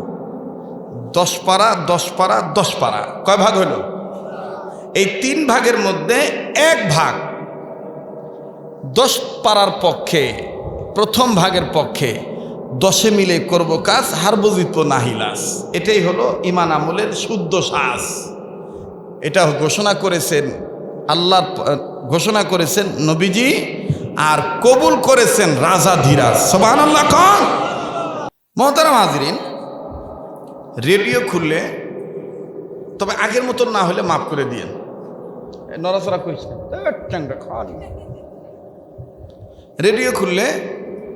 10 পারা 10 পারা 10 পারা, কয় ভাগ হলো? এই 3 ভাগের মধ্যে 1 ভাগ 10 পারার পক্ষে, প্রথম ভাগের পক্ষে দশে মিলে করব কাজ, হারবো জিতবো নাহিলাস। এটাই হলো ইমান আমলের শুদ্ধ শ্বাস। এটা ঘোষণা করেছেন আল্লাহ, ঘোষণা করেছেন নবীজি, আর কবুল করেছেন রাজা ধীরাজ। সুবহানাল্লাহ কোন। মোহতারাম হাজরিন, রেডিও খুললে, তবে আগের মতন না হলে মাফ করে দিয়েন, নড়াচড়া করিস না, রেডিও খুললে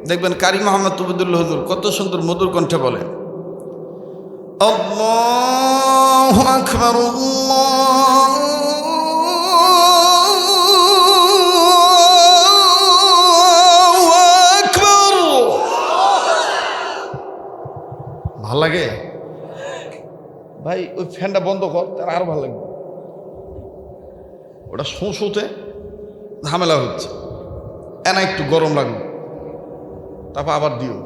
দেখবেন কারি মোহাম্মদ তৌহিদুল হুজুর কত সুন্দর মধুর কণ্ঠে বলে, আল্লাহু আকবার, আল্লাহু আকবার। ভাল লাগে ভাই, ওই ফ্যানটা বন্ধ কর, তার আরো ভালো লাগবে। ওটা শোতে ঝামেলা হচ্ছে, এনা একটু গরম লাগলো, তারপর আবার দিও।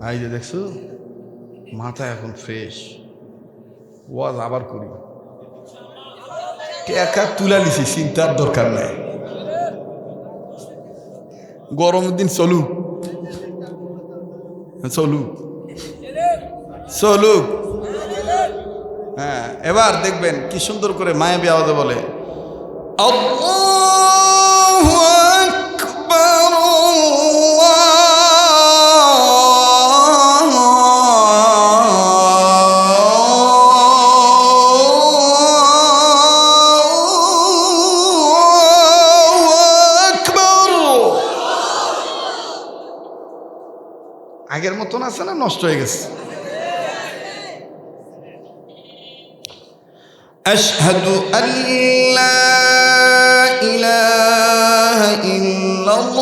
এই যে দেখছো, মাথা এখন ফ্রেশ, ওয়াজ আবার করি, টাকা তুলা নিছি, চিন্তার দরকার নাই। গরমের দিন চলুক, চলুক, চলুক। হ্যাঁ, এবার দেখবেন কি সুন্দর করে মায়াবী আওয়াজে বলে, আল্লাহু আকবার, আগের মতন আছে না নষ্ট হয়ে গেছে? আশহাদু আল্লা ইলাহা ইল্লাল্লাহ,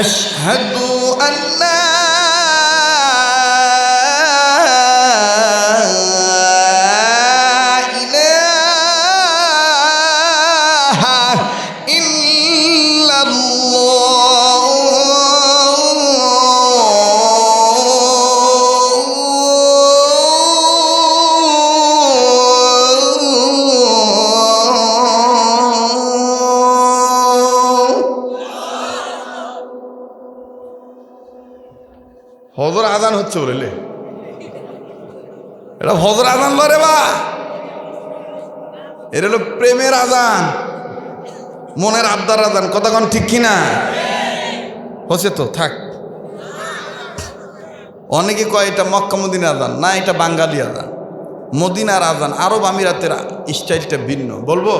আশহাদু আল্লা হজর আজান হচ্ছে বলে, এটা হজর আজান লরে বা, এটা হলো প্রেমের আজান, মনের আবদার আজান। কথা কোন ঠিক কিনা? হচ্ছে তো থাক। অনেকে কয় এটা মক্কা মদিনার আজান, না এটা বাঙালি আজান, মদিনার আজান। আরব আমিরাতের স্টাইলটা ভিন্ন, বলবো?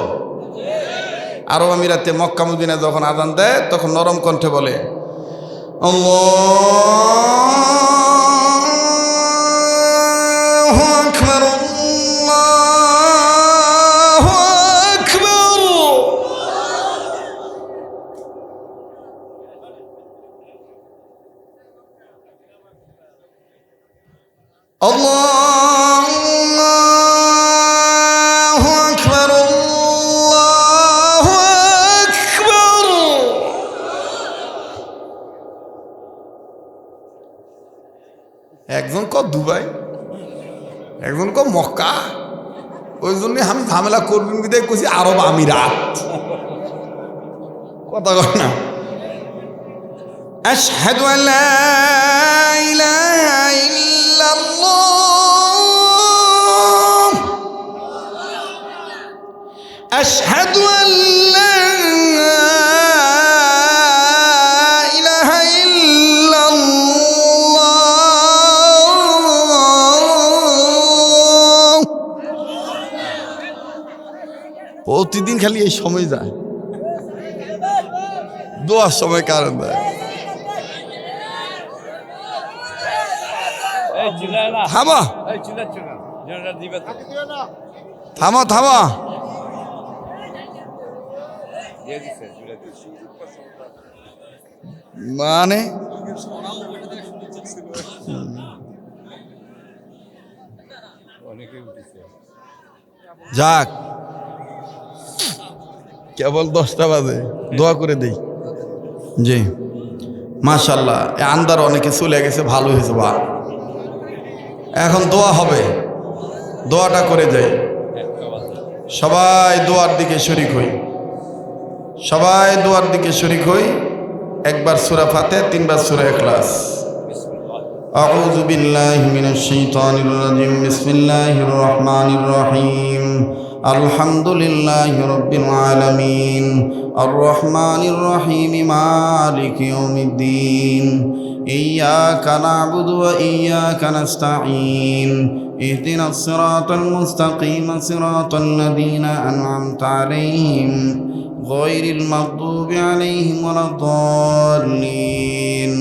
আরব আমিরাতে মক্কা মদিনা যখন আজান দেয় তখন নরম কণ্ঠে বলে, আল্লাহু আকবার, আল্লাহু আকবার। আল্লাহু আকবার, আল্লাহু আকবার। একজন ক দুবাই, একজন ক মক্কা, ওই জন্য আমি ঝামেলা করবেন বিদায় করছি আরব আমিরাত। কথা কয় না? আশহাদু আল্লা ইলাহা ইল্লাল্লাহ, আশহাদু আল্লা ইলাহা ইল্লাল্লাহ। প্রতিদিন খালি এই সময় যায়, দোয়ার সময় কারণ দেয়। থামো থামো থামো, মানে যাক, কেবল 10টা বাজে, দোয়া করে দেই। জি মাশাআল্লাহ, আন্দার অনেকে চলে গেছে, ভালো হয়েছে। বা এখন দোয়া হবে, দোয়াটা করে যাই। সবাই দোয়ার দিকে শরিক হই, সবাই দোয়ার দিকে শরিক হই। একবার সূরা ফাতিহা, তিনবার সূরা ইখলাস। আউযু বিল্লাহি মিনাশ শাইতানির রাজিম। বিসমিল্লাহির রহমানির রহিম। আলহামদুলিল্লাহি রাব্বিল আলামিন। আর রহমানির রহিম। মালিকি ইয়াউমিদ্দিন। ইয়্যাকা না'বুদু ওয়া ইয়্যাকা নাস্তাঈন। ইহদিনাস সিরাতাল মুস্তাকিম। সিরাতাল লাযীনা আন'আমতা আলাইহিম গায়রিল মাগদুবি আলাইহিম ওয়ালাদ-দাল্লিন।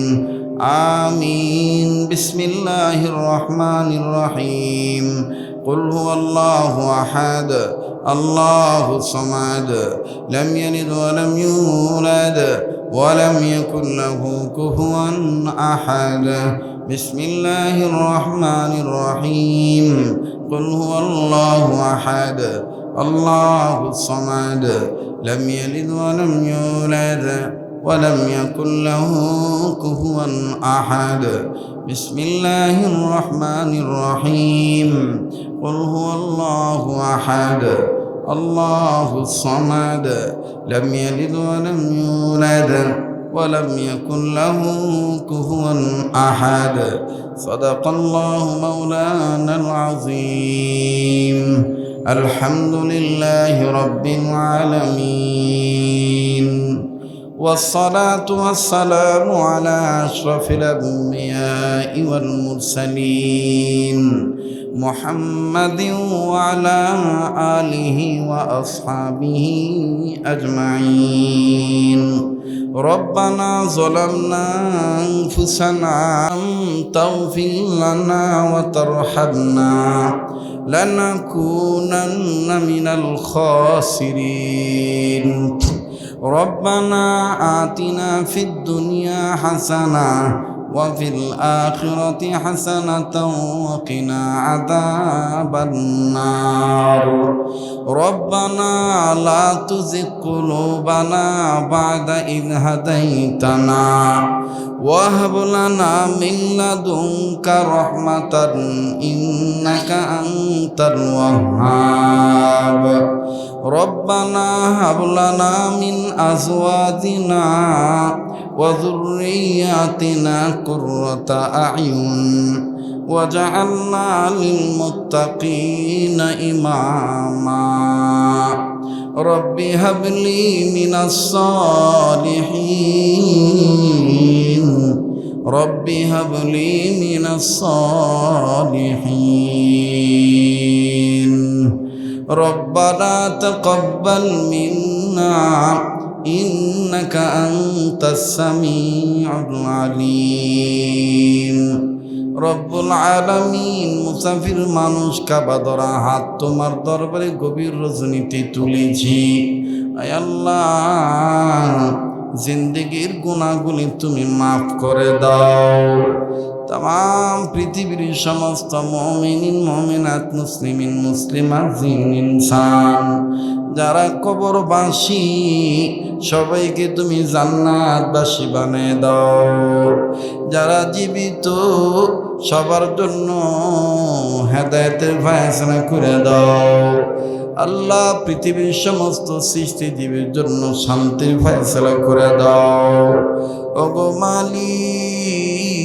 آمين. بسم الله الرحمن الرحيم. قل هو الله أحد الله الصمد لم يلد ولم يولد ولم يكن له كفوا أحد. بسم الله الرحمن الرحيم. قل هو الله أحد الله الصمد لم يلد ولم يولد ولم يكن له كفوا أحد. بسم الله الرحمن الرحيم. قل هو الله أحد الله الصمد لم يلد ولم يولد ولم يكن له كفوا أحد. صدق الله مولانا العظيم. الحمد لله رب العالمين. والصلاة والسلام على أشرف الأنبياء والمرسلين محمد وعلى آله وأصحابه أجمعين. ربنا ظلمنا أنفسنا تغفر لنا وترحمنا لنكونن من الخاسرين. ربنا آتنا في الدنيا حسنة وفي الآخرة حسنة وقنا عذاب النار. ربنا لا تزغ قلوبنا بعد إذ هديتنا وهب لنا من لدنك رحمة إنك أنت الوهاب. ربنا هب لنا من أزواجنا وذرياتنا قرة أعين وجعلنا للمتقين إماما. رب هب لي من الصالحين. رب هب لي من الصالحين. ربنا تقبل منا إنك أنت السميع العليم. রব্বুল আলামিন মুসাফির মানুষ কাবা ধরা হাত তোমার দরবারে গভীর রজনীতে তুলেছি। আয় আল্লাহ, জিন্দেগির গুনাহগুলি তুমি মাফ করে দাও। तमाम পৃথিবীর সমস্ত মুমিনিন মুমিনাত মুসলিমিন মুসলিমাত জিন ইনসান যারা কবরবাসী সবাইকে তুমি জান্নাতবাসী বানিয়ে দাও। যারা জীবিত সবার জন্য হেদায়েতের ফয়সালা করে দাও। আল্লাহ, পৃথিবীর সমস্ত সৃষ্টিজীবীর জন্য শান্তির ফয়সালা করে দাও। ওগো মালিক,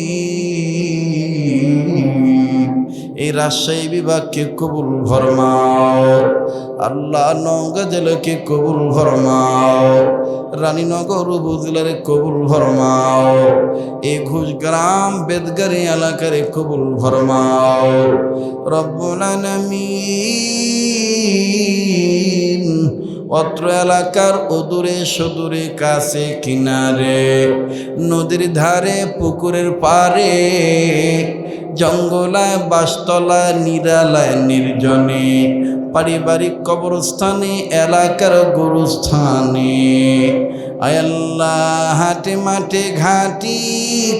এই রাজশাহী বিভাগকে কবুল ফরমাও। আল্লাহ, নওগাঁ জেলাকে কবুল ফরমাও। রানীনগর উপজেলারে কবুল ফরমাও। এই ঘোষগ্রাম বেদগাড়ি এলাকারে কবুল ফরমাও। রব্বুল আলামিন, অত্র এলাকার অদূরে সদূরে কাছে কিনারে নদীর ধারে পুকুরের পারে জঙ্গলায় বাসতলায় নিরালায় নির্জনে পারিবারিক কবরস্থানে এলাকার গুরুস্থানে আয় আল্লাহ, হাটে মাঠে ঘাটি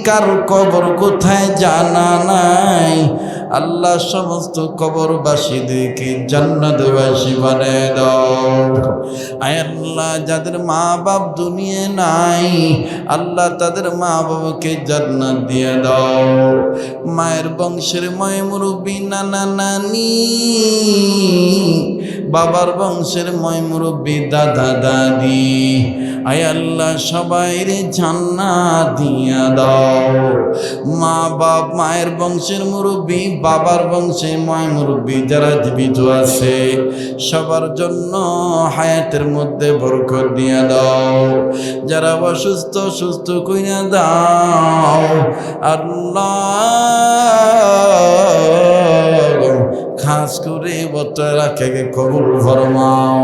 কার কবর কোথায় জানা নাই। আল্লাহ সমস্ত কবরবাসীদেরকে জান্নাতবাসী বানায় দাও। আয় আল্লাহ যাদের মা বাপ দুনিয়া নাই আল্লাহ তাদের মা বাবাকে জান্নাত দিয়ে দাও। মায়ের বংশের ময় মুরব্বী নানা নানি, বাবার বংশের ময় মুরব্বী দাদা দাদি, আয় আল্লাহ সবাইর জান্নাত দিয়া দাও। মা বাপ মায়ের বংশের মুরব্বী, বাবার বংশে ময় মুরব্বী যারা জীবিত আছে সবার জন্য হায়াতের মধ্যে বরকত দিয়া দাও। যারা অসুস্থ সুস্থ কইরা দাও আল্লাহ। খাস করে অত্র এলাকাকে কবুল ফরমাও।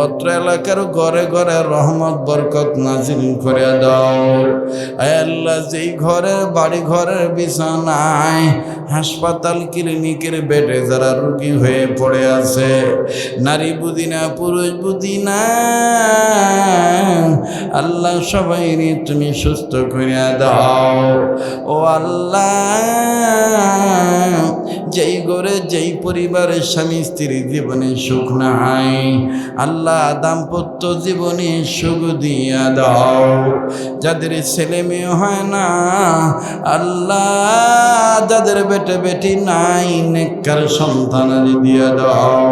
অত্র এলাকার ঘরে ঘরে রহমত বরকত নাজিল করে দাও। আয় আল্লাহ যেই ঘরের বাড়ি ঘরের বিছানায় হাসপাতাল ক্লিনিকের বেডে যারা রোগী হয়ে পড়ে আছে, নারী বুঝি না পুরুষ বুঝি না আল্লাহ সবাই তুমি সুস্থ করে দাও। ও আল্লাহ যেই ঘরে যেই পরিবারের স্বামী স্ত্রী জীবনে সুখ নাই আল্লাহ দাম্পত্য জীবনে সুখ দিয়া দাও। যাদের ছেলে মেয়ে হয় না আল্লাহ, যাদের বেটে বেটি নাই নেককার সন্তান দিয়া দাও।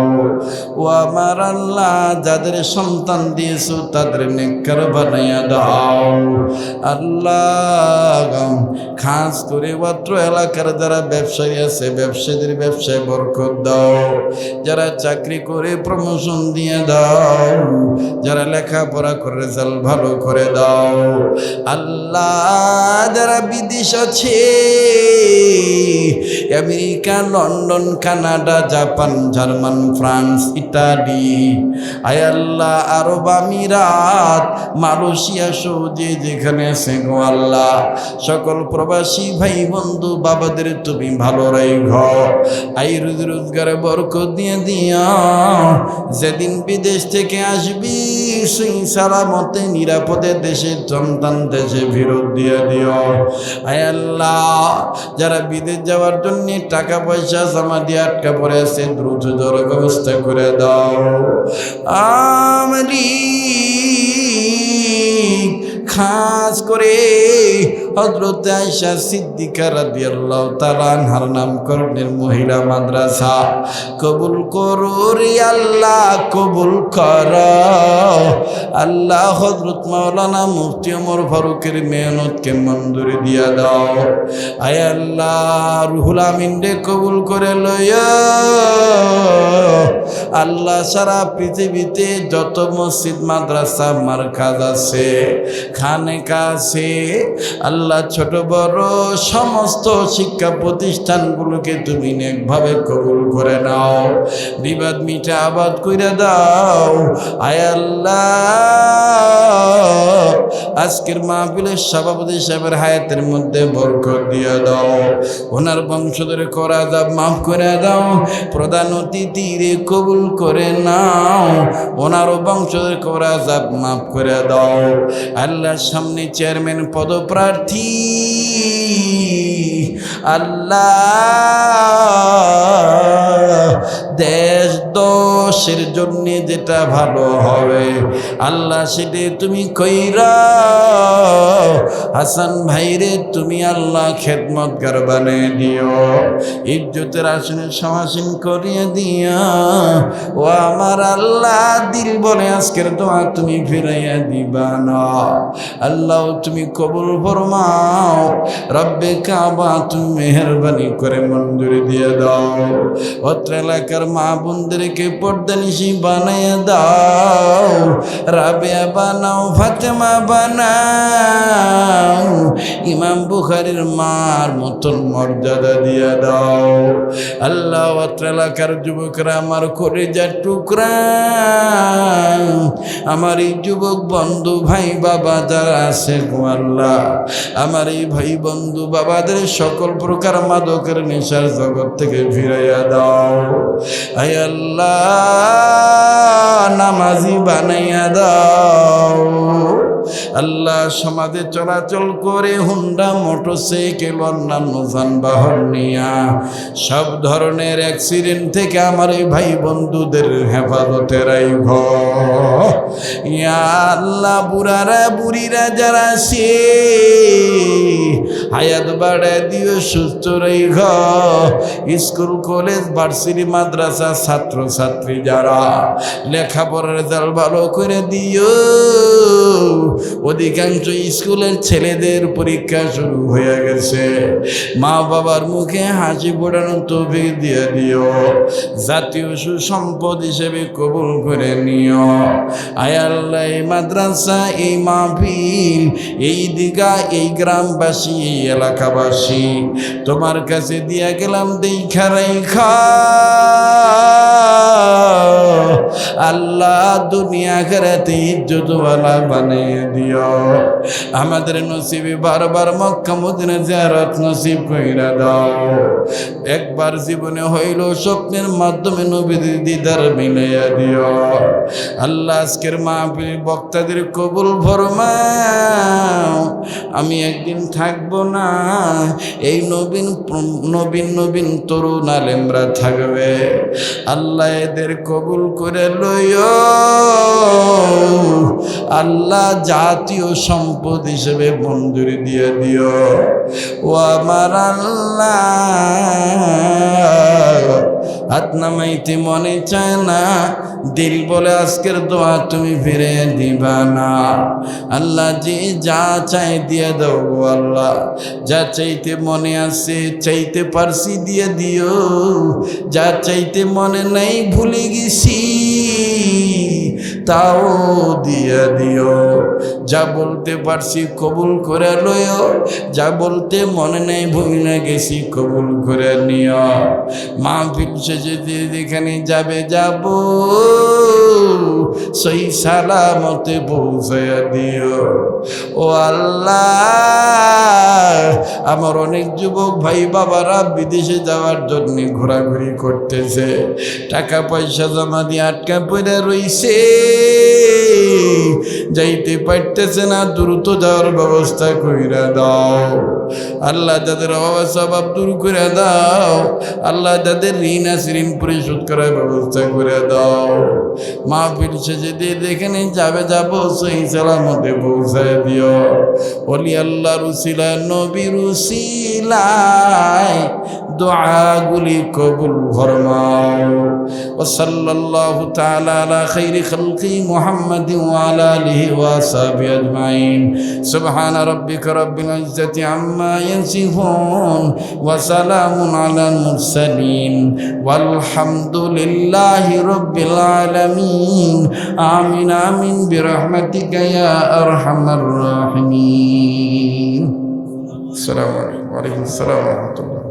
ও আমার আল্লাহ যাদের সন্তান দিয়েছো তাদের নেককার বানাইয়া দাও। আল্লাহ খাস করে অত্র এলাকার যারা ব্যবসায়ী আছে ব্যবসায়ীদের ব্যবসায় বরকত দাও। যারা চাকরি করে প্রমোশন দিয়ে দাও। যারা লেখাপড়া করে রেজাল্ট ভালো করে দাও। আল্লাহ যারা বিদেশ আছে America, London, Canada, Japan, German, France, Italy, আয় আল্লাহ আরব আমিরাত, মালয়েশিয়া, সৌদি যেখানে আছে গো আল্লাহ সকল প্রবাসী ভাই বন্ধু বাবাদের তুমি ভালো রাখো। আই রুজি রোজগারে বরকত দিয়ে দিও। যেদিন বিদেশ থেকে আসবি সেই সালামতে নিরাপদে দেশের সন্তান দেশে ফেরত দিয়ে দিও। আয় আল্লাহ যারা বিদেশ যাওয়ার জন্য টাকা পয়সা জমা দিয়ে আটকা পড়ে আছে দ্রুত জরুরি ব্যবস্থা করে দাও। আমি খাস করে হযরত আয়েশা সিদ্দিকা রাদিয়াল্লাহু তাআলা আনহার নামকরণের মহিলা মাদ্রাসা কবুল করো রে আল্লাহ, কবুল করো আল্লাহ। হযরত মাওলানা মুফতি ওমর ফারুকের মেহনতকে মঞ্জুরি দিয়া দাও। আয় আল্লাহ রুহুল আমিন রে কবুল করে লইয়া আল্লাহ সারা পৃথিবীতে যত মসজিদ মাদ্রাসা মারকাজ আছে খানেকা আছে আল্লাহ ছোট বড় সমস্ত শিক্ষা প্রতিষ্ঠানগুলোকে তুমি নেকভাবে কবুল করে নাও। বিবাদ মিটা আবাদ কইরা দাও। আয় আল্লাহ আজকের মাহফিলের সভাপতি সাহেবের হায়াতের মধ্যে বরকত দিয়ে দাও। ওনার বংশধর করা আযাব মাফ করে দাও। প্রধান অতিথিরে কবুল করে নাও। ওনারও বংশধর করা আযাব মাফ করে দাও। আল্লাহর সামনে চেয়ারম্যান পদপ্রার্থী আল্লাহ দেশ দশের জন্য যেটা ভালো হবে আল্লাহ সেটা তুমি কইরা হাসান ভাইরে তুমি আল্লাহ খেদমতগার বানিয়ে দিও। ইজ্জতের আসনে সমাসীন করিয়ে দিয়া ও আমার আল্লাহ দিল বলে আজকের দোয়া তুমি ফিরাইয়া দিবা না আল্লাহ তুমি কবুল ফরমাও। রব্বে কাবা তুমি মেহেরবানি করে মঞ্জুরি দিয়ে দাও। অত্র এলাকার মা বোনদেরকে পর্দানিশী বানাইয়া দাও। রাবেয়া বানাও, ফাতেমা বানাও, ইমাম বুখারীর মার মতন মর্যাদা দিয়ে দাও আল্লাহ। অত্র এলাকার যুবকরা আমার কলিজার টুকরা, আমার এই যুবক বন্ধু ভাই বাবা যারা আছে গো আল্লাহ আমার এই ভাই বন্ধু বাবাদের সকল প্রকার মাদকের নেশার জগৎ থেকে ফিরাইয়া দাও। আয় আল্লাহ নামাজি বানাইয়া দাও। আল্লাহ সমাজে চলাচল করে হুন্ডা মোটরসাইকেল অন্যান্য যানবাহন নিয়া সব ধরনের অ্যাক্সিডেন্ট থেকে আমার এই ভাই বন্ধুদের হেফাজতে রাইখ ইয়া আল্লাহ। বুড়ারা বুড়িরা যারা সে হায়াত বাড়ায় দিও, সুস্থ রাইখ। স্কুল কলেজ ভার্সিটি মাদ্রাসা ছাত্র ছাত্রী যারা লেখাপড়ার রেজাল্ট ভালো করে দিও। অধিকাংশ স্কুলের ছেলেদের পরীক্ষা শুরু হয়ে গেছে, মা বাবার মুখে হাসি ফোটানোর তৌফিক দিয়ে দিও। জাতীয় সুসম্পদ হিসেবে কবুল করে নিও। আয় আল্লাহ, এই মাদ্রাসা, এই মাহফিল, এই দিঘা, এই গ্রামবাসী, এই এলাকাবাসী তোমার কাছে দিয়া গেলাম দেখা রাইখা। আল্লাহ দুনিয়া আখিরাতে ইজ্জতওয়ালা বানিয়ে দিও। আমাদের নসিবে বারবার মক্কা মদিনা জিয়ারত নসিব কইরা দাও। একবার জীবনে হইল স্বপ্নের মাধ্যমে নবীর দিদার মিলাইয়া দিও। আল্লাহ আজকের মাহফিল বক্তাদের কবুল ফরমাও। আমি একদিন থাকবো না, এই নবীন নবীন নবীন তরুণ আলেমরা থাকবে। আল্লাহ এদের কবুল করে লইও। আল্লাহ জাতীয় সম্পদ হিসেবে মঞ্জুরি দিয়ে দিও। ও আমার আল্লাহ, হাত নামাইতে মনে চায় না, দিল বলে আজকের দোয়া তুমি ফিরে দিবা না। আল্লাহ যে যা চাই দিয়ে দাও গো আল্লাহ। যা চাইতে মনে আছে, চাইতে পারছি দিয়ে দিও। যা চাইতে মনে নাই ভুলে গেছি, তাও দিয়ে দিও। যা বলতে পারছি কবুল করে লইও, যা বলতে মনে নেই ভুলে গেছি কবুল করে নিও। মাহফিল শেষে যেখানে যাবে যাব, সেই সালামতে পৌঁছায়া দিও। ও আল্লাহ, আমার অনেক যুবক ভাই বাবারা বিদেশে যাওয়ার জন্য ঘোরাঘুরি করতেছে, টাকা পয়সা জমা দিয়ে আটকা পড়ে রইছে, যাইতে পারতেছে না। দ্রুত যাওয়ার ব্যবস্থা কইরা দাও আল্লাহ। যাদের অভাব স্বভাব দূর করে দাও আল্লাহ। যাদের ঋণ আছে ঋণ পরিশোধ করার ব্যবস্থা করে দাও। মাহফিল শেষে দিয়ে যেখানে যাবে যাব, সেই সালামতে পৌঁছায় দিও। ওলি আল্লাহর উসিলায়, নবীর উসিলায় দোয়াগুলি কবুল ফরমাও। ওয়া সাল্লাল্লাহু তাআলা আলা খাইরি খালকি মুহাম্মাদিন ওয়া আলা আলিহি ওয়া আসহাবিহি আজমাইন। সুবহানা রাব্বিকা রাব্বিল ইজ্জাতি আম্মা ইয়াসিফুন ওয়া সালামুন আলাল মুরসালিন ওয়ালহামদুলিল্লাহি রাব্বিল আলামিন। আমিন আমিন বিরহমাতিকা ইয়া আরহামার রাহিমিন। আসসালামু আলাইকুম ওয়া আলাইকুম আসসালাম ওয়া রাহমাতুল্লাহ।